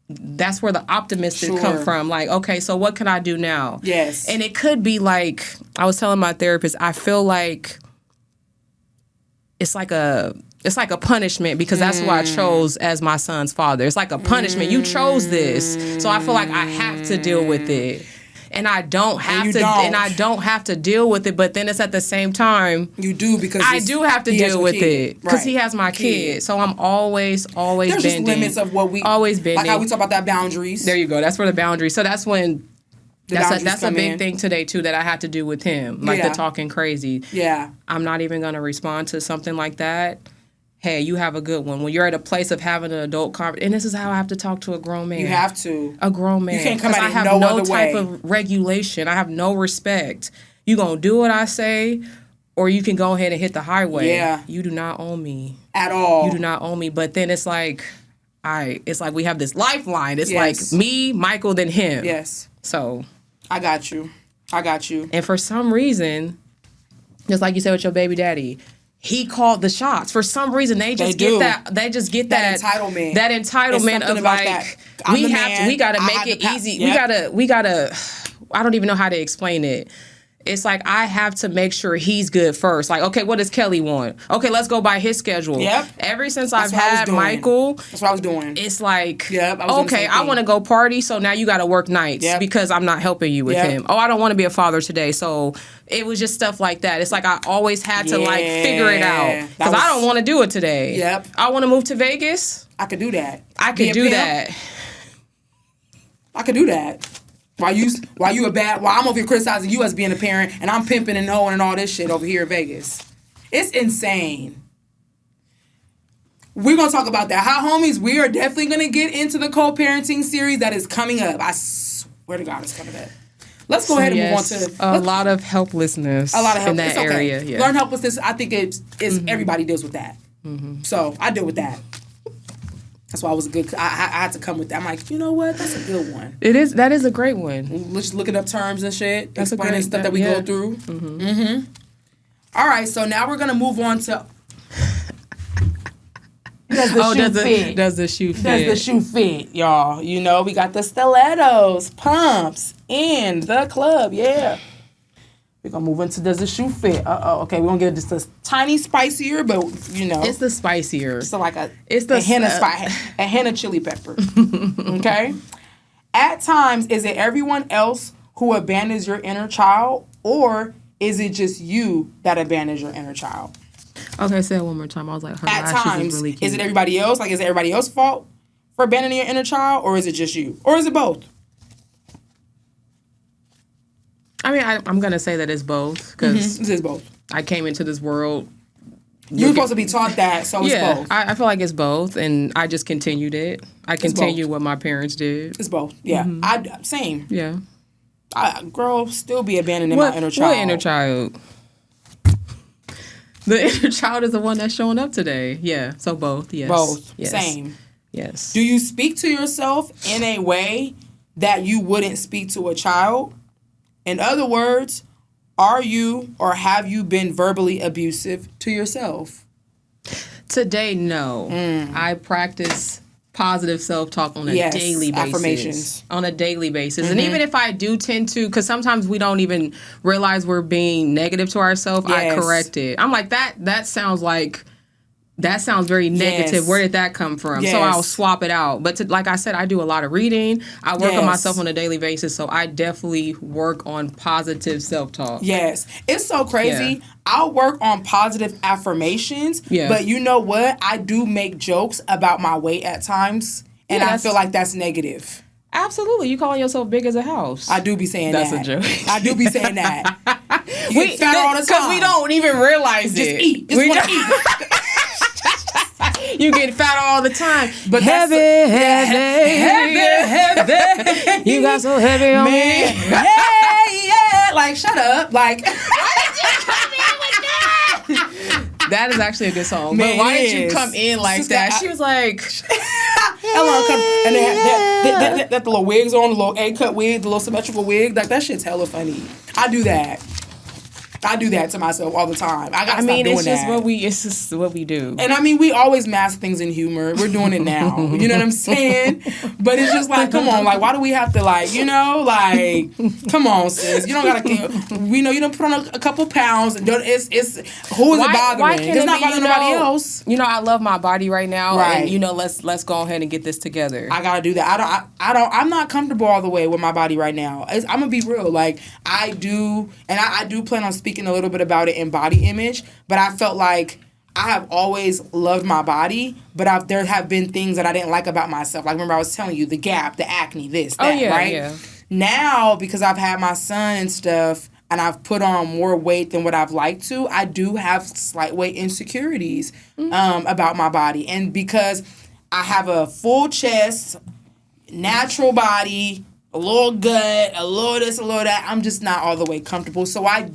that's where the optimistic come from. Like, okay, so what can I do now? Yes. And it could be like, I was telling my therapist, I feel like it's like a punishment, because that's who I chose as my son's father. It's like a punishment. You chose this. So I feel like I have to deal with it. And I don't have to deal with it, but then it's at the same time you do, because I do have to deal with it, because he has my kid. So I'm always There's bending. Just limits of what we always bending. Like how we talk about that boundaries. There you go. That's where the boundaries. So that's when that's a big in. thing today too that I had to do with him, like the talking crazy. Yeah. I'm not even gonna respond to something like that. Hey, you have a good one. When you're at a place of having an adult conversation, and this is how I have to talk to a grown man. You have to. A grown man. You can't come at it I have no no other type way. of regulation. I have no respect. You gonna do what I say, or you can go ahead and hit the highway. Yeah. You do not own me. At all. You do not own me. But then it's like, it's like we have this lifeline. It's like me, Michael, then him. Yes. So. I got you. And for some reason, just like you said with your baby daddy, he called the shots. For some reason, they just get that. They just get that entitlement. That entitlement of like we gotta make it easy. Yep. We gotta. I don't even know how to explain it. It's like I have to make sure he's good first. Like, okay, what does Kelly want? Okay, let's go by his schedule. Yep. Ever since I've had Michael, that's what I was doing. It's like, okay, I want to go party, so now you got to work nights because I'm not helping you with him. Oh, I don't want to be a father today, so it was just stuff like that. It's like I always had to like figure it out because I don't want to do it today. Yep. I want to move to Vegas. I could do that. I could do that. While I'm over here criticizing you as being a parent, and I'm pimping and hoeing and all this shit over here in Vegas. It's insane. We're going to talk about that. Hot homies, we are definitely going to get into the co-parenting series that is coming up. I swear to God it's coming up. Let's go ahead and move on to... A lot of helplessness in that area. Yeah. Learn helplessness, I think everybody deals with that. Mm-hmm. So I deal with that. That's why I had to come with that. I'm like, you know what? That's a good one. That is a great one. Let's just looking up terms and shit. That's explaining stuff that we go through. Mm-hmm. Mm-hmm. All right, so now we're going to move on to... Does the shoe fit? Does the shoe fit, y'all? You know, we got the stilettos, pumps, in the club, yeah. We're going to move into does the shoe fit? Okay, we're going to get just a tiny spicier, but, you know. It's the spicier. So like a henna chili pepper. Okay? At times, is it everyone else who abandons your inner child, or is it just you that abandons your inner child? Okay, say it one more time. I was like, her at lashes times, is really cute. Is it everybody else? Like, is it everybody else's fault for abandoning your inner child, or is it just you? Or is it both? I mean, I'm going to say that it's both, because it is both. I came into this world. You're supposed to be taught that, so it's both. I feel like it's both, and I just continued it. I continued what my parents did. It's both, yeah. Same. Yeah. Girl, still be abandoning my inner child. What inner child? The inner child is the one that's showing up today. Yeah, so both, yes. Both, yes. Same. Yes. Do you speak to yourself in a way that you wouldn't speak to a child? In other words, are you or have you been verbally abusive to yourself? Today, no. I practice positive self-talk on a daily basis. Affirmations. On a daily basis. And even if I do tend to, because sometimes we don't even realize we're being negative to ourselves, I correct it. I'm like, that sounds very negative. Yes. Where did that come from? Yes. So I'll swap it out. But like I said, I do a lot of reading. I work on myself on a daily basis. So I definitely work on positive self-talk. Yes. It's so crazy. Yeah. I'll work on positive affirmations. Yeah. But you know what? I do make jokes about my weight at times. And I feel like that's negative. Absolutely. You calling yourself big as a house. I do be saying that's that. That's a joke. I do be saying that. You get fat all the time. Because we don't even realize Just eat. Just want to eat. You get fat all the time. But heavy. You got so heavy on me. Yeah. Like, shut up. Like, why did you come in with that? That is actually a good song. Man, but why did you come in like that? She was like, and they had the little wigs on, the little A-cut wig, the little symmetrical wig. Like, that shit's hella funny. I do that to myself all the time. I gotta stop doing that. It's just what we do. And I mean, we always mask things in humor. We're doing it now. You know what I'm saying? But it's just like, come on, like, why do we have to, like, you know, like, come on, sis. You don't gotta. We know you don't put on a couple pounds. Who is it bothering? It's not bothering nobody else. You know, I love my body right now, right? And you know, let's go ahead and get this together. I gotta do that. I'm not comfortable all the way with my body right now. I'm gonna be real. Like, I do plan on speaking a little bit about it in body image, but I felt like I have always loved my body, but there have been things that I didn't like about myself. Like, remember I was telling you, the gap, the acne, this, that, right? Yeah. Now, because I've had my son and stuff, and I've put on more weight than what I've liked to, I do have slight weight insecurities about my body. And because I have a full chest, natural body, a little gut, a little this, a little that, I'm just not all the way comfortable. So I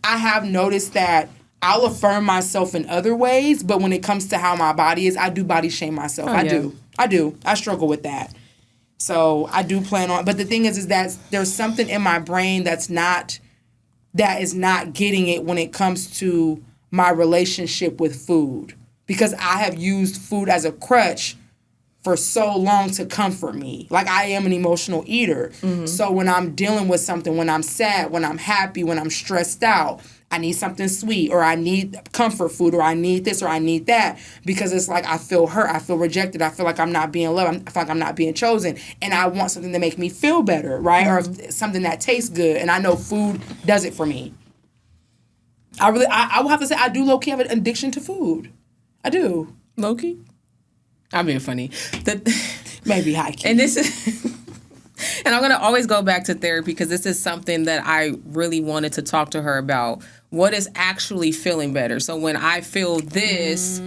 have noticed that I'll affirm myself in other ways, but when it comes to how my body is, I do body shame myself. I do. I struggle with that. So I do plan on, but the thing is that there's something in my brain that is not getting it when it comes to my relationship with food because I have used food as a crutch for so long to comfort me. Like, I am an emotional eater. So when I'm dealing with something, when I'm sad, when I'm happy, when I'm stressed out, I need something sweet, or I need comfort food, or I need this, or I need that, because it's like I feel hurt, I feel rejected, I feel like I'm not being loved, I feel like I'm not being chosen, and I want something to make me feel better, right? Or something that tastes good, and I know food does it for me. I will have to say, I do low-key have an addiction to food. I do. Low-key? I'm being funny. Maybe high-key. And this is... And I'm going to always go back to therapy because this is something that I really wanted to talk to her about. What is actually feeling better? So when I feel this,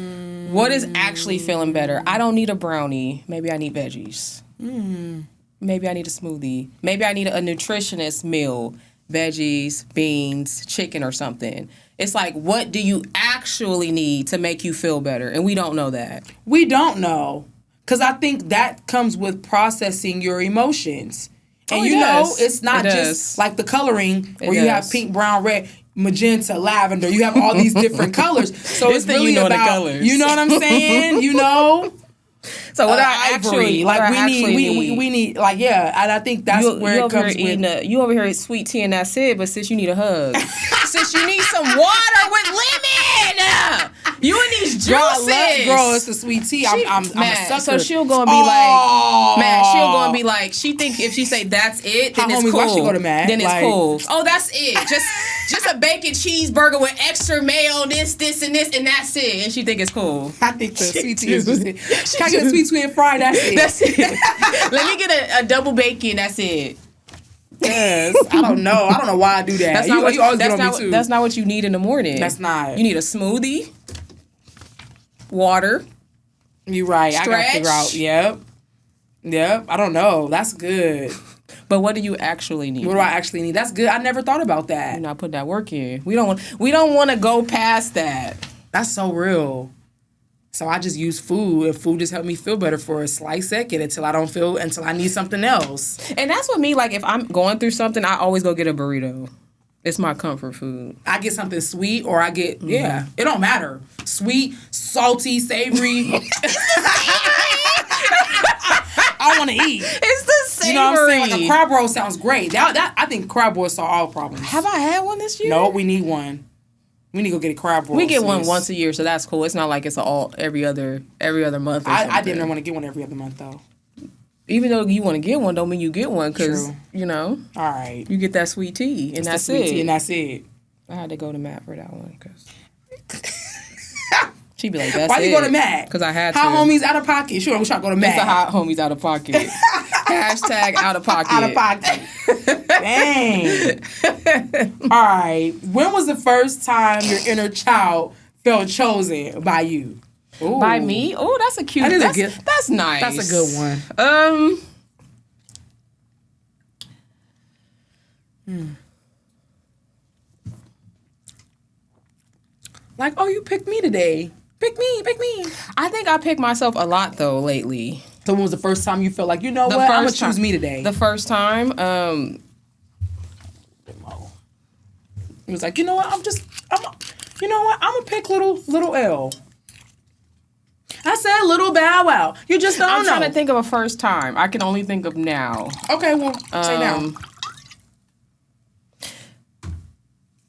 what is actually feeling better? I don't need a brownie. Maybe I need veggies. Maybe I need a smoothie. Maybe I need a nutritionist meal. Veggies, beans, chicken or something. It's like, what do you actually need to make you feel better? And we don't know that. We don't know. Because I think that comes with processing your emotions. And you know, it's not just like the coloring where you have pink, brown, red, magenta, lavender. You have all these different colors. So it's really about, the colors. You know what I'm saying? You know? So what I actually like we need like and I think that's where it comes with. You over here at sweet tea and that's it, but sis, you need a hug. Sis, you need some water with lemon. You and these juices. Girl, it's the sweet tea. I'm a sucker. So she'll go and be like, Matt, she'll go and be like, she think if she say that's it, then it's cool. Why she go to Matt? Then it's cool. Oh, that's it. Just a bacon cheeseburger with extra mayo, this, and this, and that's it. And she think it's cool. I think the sweet tea is just it. Can I get a sweet and fried? That's it. That's it. Let me get a double bacon. That's it. Yes. I don't know why I do that. That's not That's not what you need in the morning. That's not. You need a smoothie, water. You're right. Stretch. I gotta figure out. Yep. I don't know. That's good. But what do you actually need? What do I actually need? That's good. I never thought about that. You're not putting that work in. We don't want to go past that. That's so real. So I just use food, and food just helped me feel better for a slight second until I need something else. And that's what me, like, if I'm going through something, I always go get a burrito. It's my comfort food. I get something sweet, or I get, it don't matter. Sweet, salty, savory. I want to eat. It's the savory. You know what I'm saying? Like a crab roll sounds great. That I think crab roll solve all problems. Have I had one this year? No, we need one. We need to go get a crab roll. We get one once a year, so that's cool. It's not like it's every other month. I didn't want to get one every other month though. Even though you want to get one, don't mean you get one because all right, you get that sweet tea and that's sweet it. Tea and that's it. I had to go to Matt for that one because she'd be like, "That's Why you go to Matt? Because I had hot homies out of pocket. Sure, I'm trying to go to Matt. It's the hot homies out of pocket. Hashtag out of pocket. Out of pocket. Dang. All right. When was the first time your inner child felt chosen by you? Ooh. By me? Oh, that's a cute. That's nice. That's a good one. Like, oh, you picked me today. Pick me. I think I pick myself a lot though lately. So when was the first time you felt like, you know what, I'm gonna choose me today? The first time, it was like, you know what, I'm gonna pick little L. I said little Bow Wow. You just don't know. I'm trying to think of a first time. I can only think of now. Okay, well, say now.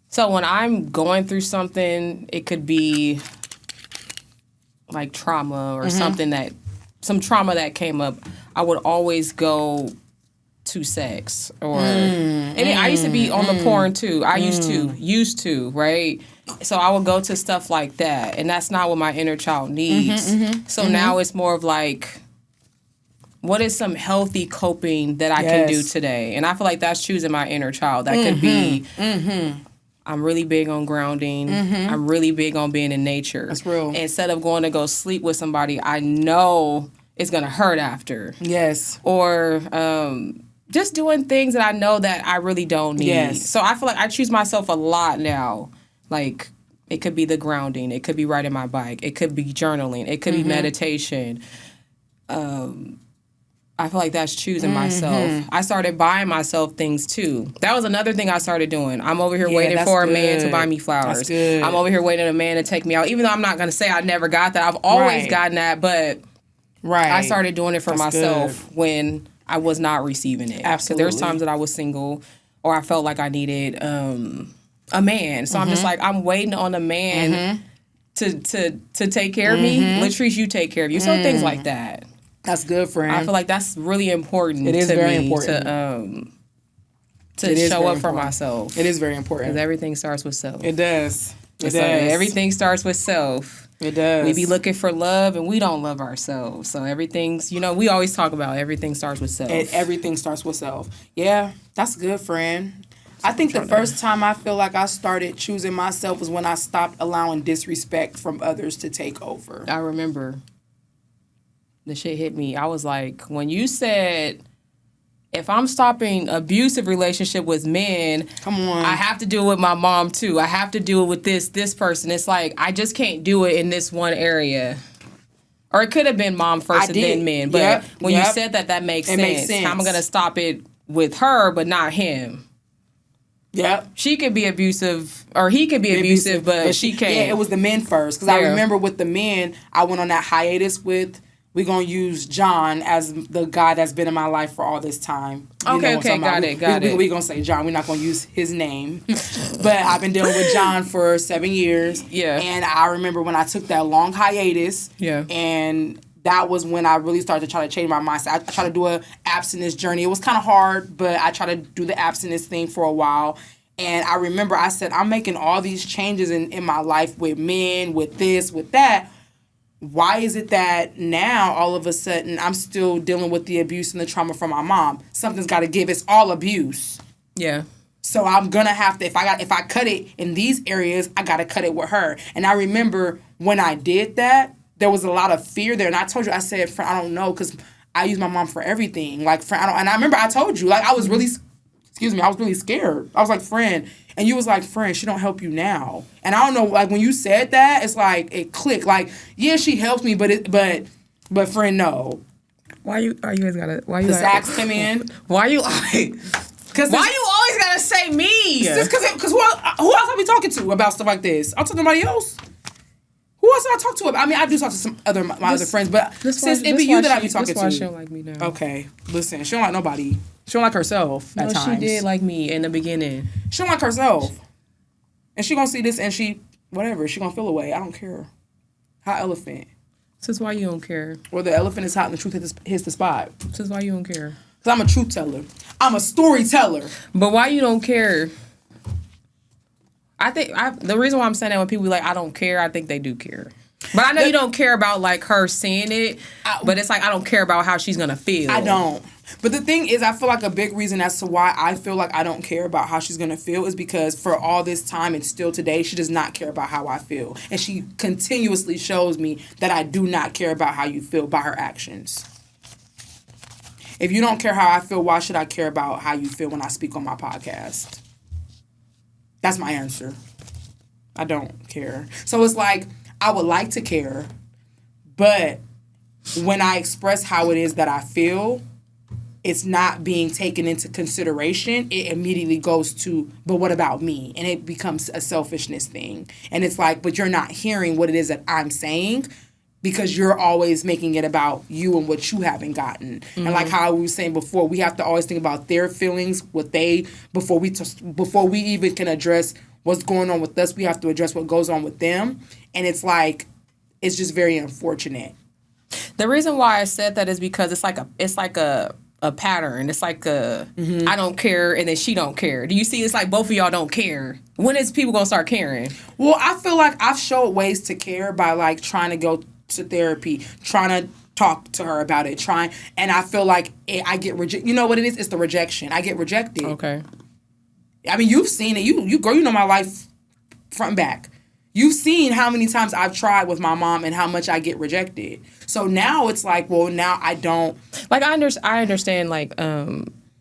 So when I'm going through something, it could be like trauma or some trauma that came up. I would always go to sex or I used to be on the porn too. I used to, right? So I would go to stuff like that, and that's not what my inner child needs. So now it's more of like, what is some healthy coping that I can do today? And I feel like that's choosing my inner child. That could be, I'm really big on grounding. I'm really big on being in nature. That's real. Instead of going to go sleep with somebody I know it's going to hurt after. Yes. Or just doing things that I know that I really don't need. Yes. So I feel like I choose myself a lot now. Like, it could be the grounding. It could be riding my bike. It could be journaling. It could be meditation. I feel like that's choosing myself. I started buying myself things too. That was another thing I started doing. I'm over here waiting for a man to buy me flowers. That's good. I'm over here waiting for a man to take me out. Even though I'm not going to say I never got that. I've always gotten that, but I started doing it for myself when I was not receiving it. Absolutely. There's times that I was single or I felt like I needed a man. So I'm just like, I'm waiting on a man to take care of me. Latrice, you take care of you. So things like that. That's good, friend. I feel like that's really important. It is to very me important to show up for myself. It is very important. Because everything starts with self. It does. It does. Everything starts with self. It does. We be looking for love and we don't love ourselves. So everything's, we always talk about everything starts with self. Everything starts with self. Yeah, that's good, friend. I think the first time I feel like I started choosing myself was when I stopped allowing disrespect from others to take over. I remember. The shit hit me. I was like, when you said, if I'm stopping abusive relationship with men, come on, I have to do it with my mom too. I have to do it with this person. It's like, I just can't do it in this one area. Or it could have been mom first and then men. But when you said that makes sense. How am I going to stop it with her but not him? Yep. She could be abusive, or he could be abusive, but she can't. Yeah, it was the men first. Because I remember with the men, I went on that hiatus with... We're going to use John as the guy that's been in my life for all this time. Okay, got it. We're going to say John. We're not going to use his name. But I've been dealing with John for 7 years. Yeah. And I remember when I took that long hiatus. Yeah. And that was when I really started to try to change my mindset. I tried to do an abstinence journey. It was kind of hard, but I tried to do the abstinence thing for a while. And I remember I said, I'm making all these changes in my life with men, with this, with that. Why is it that now all of a sudden I'm still dealing with the abuse and the trauma from my mom? Something's got to give. It's all abuse. Yeah. So I'm gonna have to if I cut it in these areas, I gotta cut it with her. And I remember when I did that, there was a lot of fear there. And I told you, I said, friend, I don't know, because I use my mom for everything. Like, friend, and I remember I told you, like, I was really scared. I was like, friend. And you was like, friend, she don't help you now. And I don't know, like, when you said that, it's like, it clicked. Like, yeah, she helps me, but friend, no. The Zach's come in. Why you always gotta say me? Just because who else I be talking to about stuff like this? I'll talk to nobody else. Who else do I talk to? I mean, I do talk to some other other friends, but since it be you that I be talking to. She don't like me now. Okay, listen, she don't like nobody. She don't like herself at times. No, she did like me in the beginning. She don't like herself. And she gonna see this and she gonna feel away. I don't care. Hot elephant. This is why you don't care. Or the elephant is hot and the truth hits the spot. This is why you don't care. Because I'm a truth teller. I'm a storyteller. But why you don't care? I think the reason why I'm saying that when people be like, I don't care, I think they do care. But I know you don't care about, like, her seeing it, but it's like, I don't care about how she's going to feel. I don't. But the thing is, I feel like a big reason as to why I feel like I don't care about how she's going to feel is because for all this time and still today, she does not care about how I feel. And she continuously shows me that I do not care about how you feel by her actions. If you don't care how I feel, why should I care about how you feel when I speak on my podcast? That's my answer. I don't care. So it's like, I would like to care, but when I express how it is that I feel, it's not being taken into consideration. It immediately goes to, but what about me? And it becomes a selfishness thing. And it's like, but you're not hearing what it is that I'm saying because you're always making it about you and what you haven't gotten. Mm-hmm. And like how we were saying before, we have to always think about their feelings, before we even can address what's going on with us, we have to address what goes on with them. And it's like, it's just very unfortunate. The reason why I said that is because it's like a pattern. It's like I don't care and then she don't care. Do you see? It's like both of y'all don't care. When is people gonna start caring? Well, I feel like I've showed ways to care by like trying to go to therapy, trying to talk to her about it, and I feel like I get rejected. You know what it is? It's the rejection. I get rejected. Okay. I mean, you've seen it. You girl, you know my life front and back. You've seen how many times I've tried with my mom and how much I get rejected. So now it's like, well, now I don't. Like, I understand, like,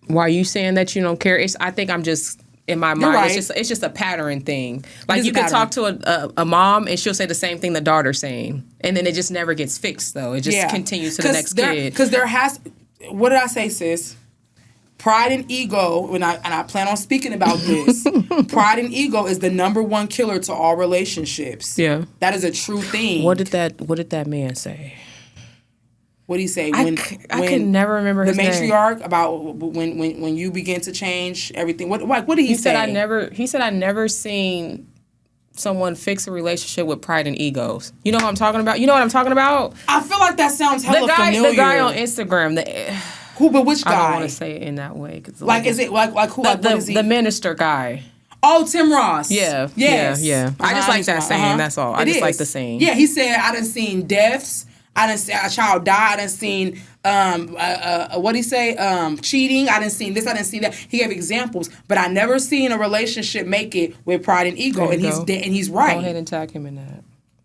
why you saying that you don't care. I think I'm just, in my mind, right. It's just a pattern thing. Like, you can talk to a mom and she'll say the same thing the daughter's saying. And then it just never gets fixed, though. It just continues to the next kid. Because there has... what did I say, sis? Pride and ego, and I plan on speaking about this. Pride and ego is the number one killer to all relationships. Yeah. That is a true thing. What did that man say? What did he say? I can never remember the his name. matriarch about when you begin to change everything. What did he say? He said I never seen someone fix a relationship with pride and egos. You know what I'm talking about? You know what I'm talking about? I feel like that sounds hella familiar. The guy on Instagram. Who? But which guy? I don't want to say it in that way. Like, is it like who? What is he? The minister guy. Oh, Tim Ross. Yeah. Yes. Yeah. I just like that saying. That's all. I just like the saying. Yeah, he said, I done seen deaths. I done seen a child die. I done seen, what did he say? Cheating. I done seen this. I done seen that. He gave examples, but I never seen a relationship make it with pride and ego. And he's right. Go ahead and tag him in that.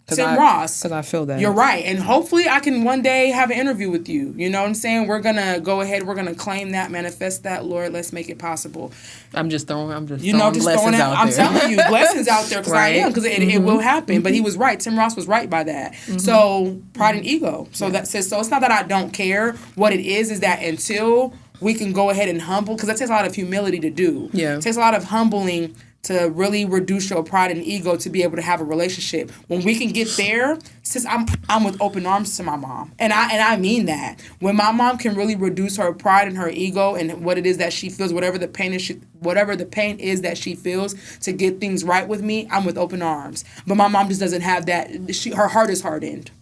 Tim Ross. Because I feel that. You're right. And hopefully I can one day have an interview with you. You know what I'm saying? We're going to go ahead. We're going to claim that, manifest that. Lord, let's make it possible. I'm just throwing blessings throwing out there. I'm telling you, blessings out there because right? I am. Because it will happen. But he was right. Tim Ross was right by that. So pride and ego. So that says, so it's not that I don't care. What it is that until we can go ahead and humble, because that takes a lot of humility to do. Yeah. It takes a lot of humbling to really reduce your pride and ego to be able to have a relationship. When we can get there, sis, I'm with open arms to my mom. And I mean that. When my mom can really reduce her pride and her ego and what it is that she feels, whatever the pain is that she feels to get things right with me, I'm with open arms. But my mom just doesn't have that. Her heart is hardened.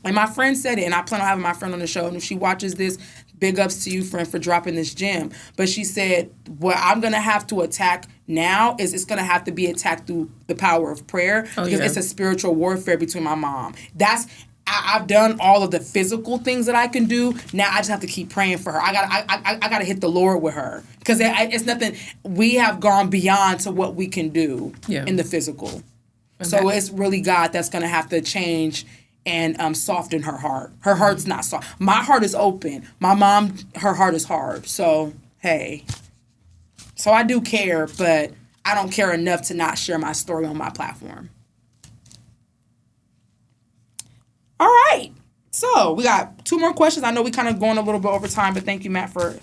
And my friend said it, and I plan on having my friend on the show, and if she watches this, big ups to you, friend, for dropping this gem. But she said, what I'm going to have to attack now is it's going to have to be attacked through the power of prayer because it's a spiritual warfare between my mom. I've done all of the physical things that I can do. Now I just have to keep praying for her. I got to hit the Lord with her because it's nothing. We have gone beyond to what we can do in the physical. Okay. So it's really God that's going to have to change and soften her heart. Her heart's not soft. My heart is open. My mom, her heart is hard. So, hey. So I do care, but I don't care enough to not share my story on my platform. All right. So we got 2 more questions. I know we kind of going a little bit over time, but thank you, Matt, for it.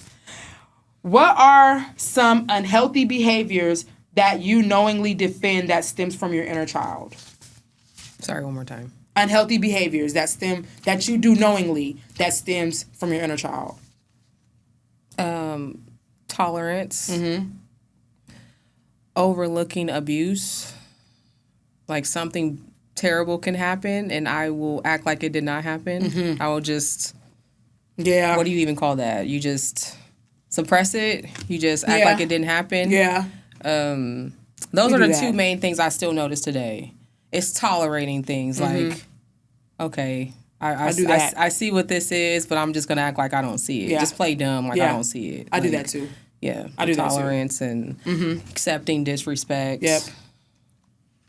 What are some unhealthy behaviors that you knowingly defend that stems from your inner child? Sorry, one more time. Unhealthy behaviors that you do knowingly that stems from your inner child. Tolerance. Overlooking abuse. Like something terrible can happen and I will act like it did not happen. I will just... Yeah. What do you even call that? You just suppress it. You just act like it didn't happen. Yeah. Those are the 2 main things I still notice today. It's tolerating things like, okay, I do that. I see what this is, but I'm just going to act like I don't see it. Yeah. Just play dumb like I don't see it. I do that too. Yeah. I do tolerance that too. And accepting disrespect. Yep.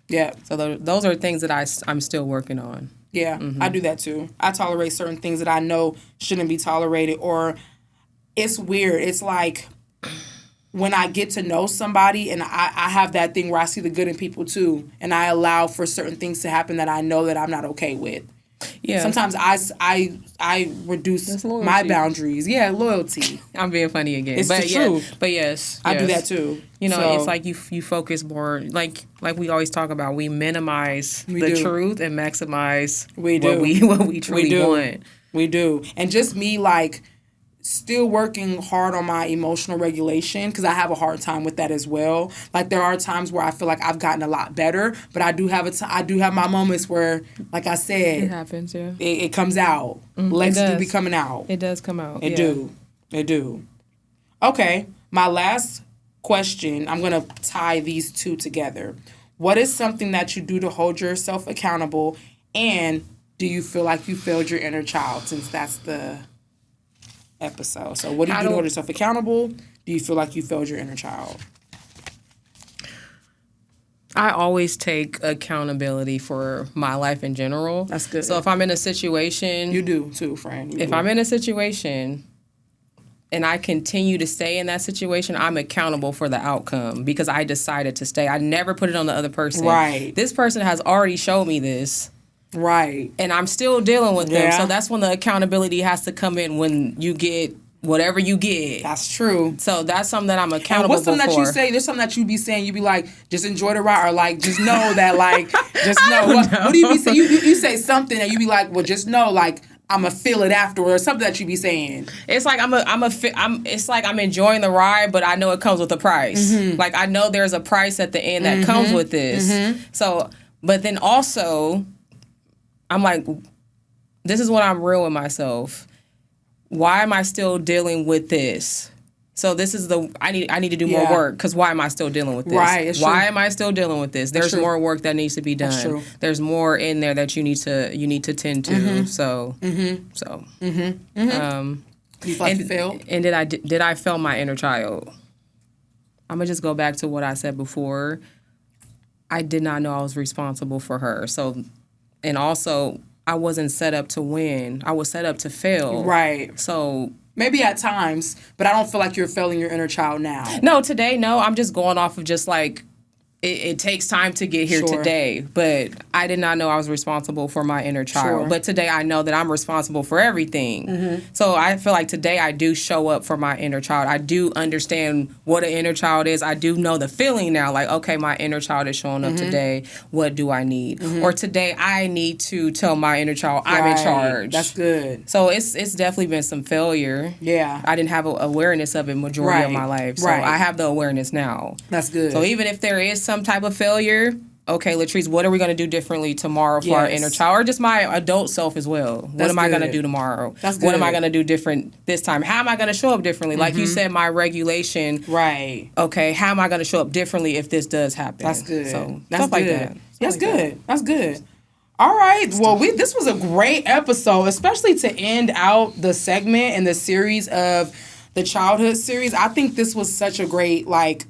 Yeah. So those are things that I'm still working on. Yeah, I do that too. I tolerate certain things that I know shouldn't be tolerated, or it's weird. It's like when I get to know somebody and I have that thing where I see the good in people too, and I allow for certain things to happen that I know that I'm not okay with. Yeah. Sometimes I reduce my boundaries. Yeah, loyalty. I'm being funny again. It's the truth. But yes. I do that too. You know, it's like you focus more, like we always talk about, we minimize the truth and maximize what we truly want. We do. And just me, like, still working hard on my emotional regulation because I have a hard time with that as well. Like, there are times where I feel like I've gotten a lot better, but I do have my moments where, like I said, it happens. Yeah, it comes out. Legs do be coming out. It does come out. It do. Okay, my last question. I'm gonna tie these 2 together. What is something that you do to hold yourself accountable, and do you feel like you failed your inner child? Since that's the episode. So what do you do to hold yourself accountable? Do you feel like you failed your inner child? I always take accountability for my life in general. That's good. So if I'm in a situation... You do too, friend. If I'm in a situation and I continue to stay in that situation, I'm accountable for the outcome because I decided to stay. I never put it on the other person. Right. This person has already showed me this. Right. And I'm still dealing with them. Yeah. So that's when the accountability has to come in, when you get whatever you get. That's true. So that's something that I'm And accountable what's something for. that you say? There's something that you be saying. You be like, just enjoy the ride, or like, just know that, like, just know. What do you be saying? You say something that you be like, well, just know, like, I'm gonna feel it afterwards. Something that you be saying. It's like it's like I'm enjoying the ride, but I know it comes with a price. Like, I know there's a price at the end that comes with this. So, but then also, I'm like, this is when I'm real with myself. Why am I still dealing with this? So this is I need to do more work, because why am I still dealing with this? Right, it's why true. am I still dealing with this? There's true. more work that needs to be done. That's true. There's more in there that you need to tend to. So You feel like you failed? and did I fail my inner child? I'm gonna just go back to what I said before. I did not know I was responsible for her. So, and also, I wasn't set up to win. I was set up to fail. Right. So, Maybe at times, but I don't feel like you're failing your inner child now. no, today, no. I'm just going off of just like, it takes time to get here Sure. today. But I did not know I was responsible for my inner child. Sure. But today I know that I'm responsible for everything. So I feel like today I do show up for my inner child. I do understand what an inner child is. I do know the feeling now. Like, okay, my inner child is showing up today. What do I need? Or today I need to tell my inner child I'm in Right. charge. That's good. So it's definitely been some failure. Yeah. I didn't have awareness of it majority of Right. my life. So Right. I have the awareness now. That's good. So even if there is some type of failure, okay, Latrice, what are we going to do differently tomorrow for our Yes. inner child, or just my adult self as well? What That's am I going to good. do tomorrow? That's What am I good. going to do different this time? How am I going to show up differently? Like you said, my regulation. Right. Okay, how am I going to show up differently if this does happen? That's good. So That's stuff like good. that. That's Stuff like good. that. That's good. All right. Well, this was a great episode, especially to end out the segment and the series of the childhood series. I think this was such a great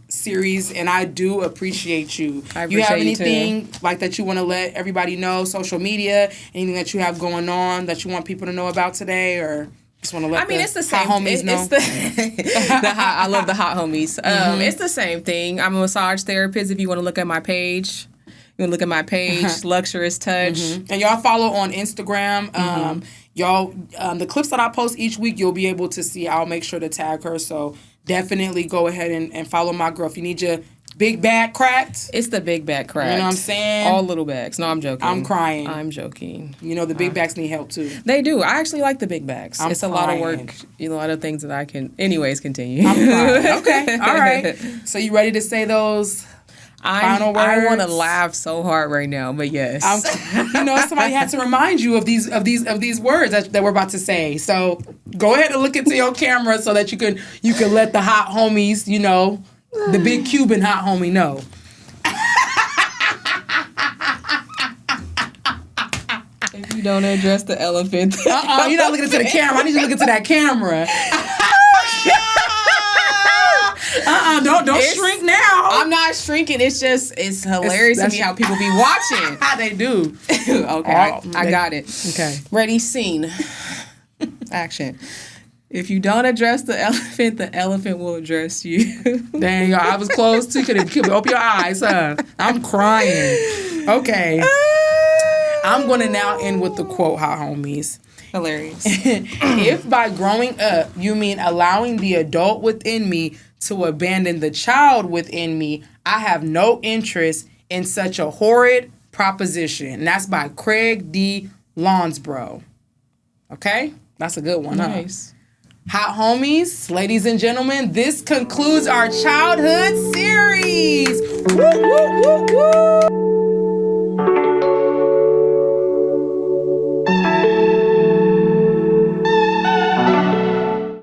series, and I do appreciate you. I You have appreciate you too. anything that you want to let everybody know? Social media, anything that you have going on that you want people to know about today, or just want to let? I mean, it's the same. hot homies know. It's the hot, I love the hot homies. It's the same thing. I'm a massage therapist. If you want to look at my page, you want to look at my page, Luxurious Touch. And y'all follow on Instagram. Y'all, the clips that I post each week, you'll be able to see. I'll make sure to tag her. So definitely go ahead and follow my girl. If you need your big bag cracked, It's the big back crack. you know what I'm saying? All little bags. No, I'm joking. I'm crying. I'm joking. You know, the big bags need help too. They do. I actually like the big bags. I'm It's a lot of crying. work. A lot of things that I can. Anyways, continue. I'm crying. Okay, all right. So you ready to say those final words? I want to laugh so hard right now, but yes. Somebody had to remind you of these words that we're about to say. So go ahead and look into your camera so that you can let the hot homies, the big Cuban hot homie know. If you don't address the elephant. You're not looking into the camera. I need you to look into that camera. Don't shrink now. I'm not shrinking. It's hilarious to That's- me how people be watching. How they do. Okay, I got it. Okay. Ready, scene. Action. If you don't address the elephant will address you. Dang, your eye was closed too. Could open your eyes, huh? I'm crying. Okay. I'm going to now end with the quote, hot homies. Hilarious. If by growing up you mean allowing the adult within me to abandon the child within me, I have no interest in such a horrid proposition. And that's by Craig D. Lonsborough. Okay? That's a good one, Nice. huh? Hot homies, ladies and gentlemen, this concludes our childhood series. Woo, woo, woo, woo.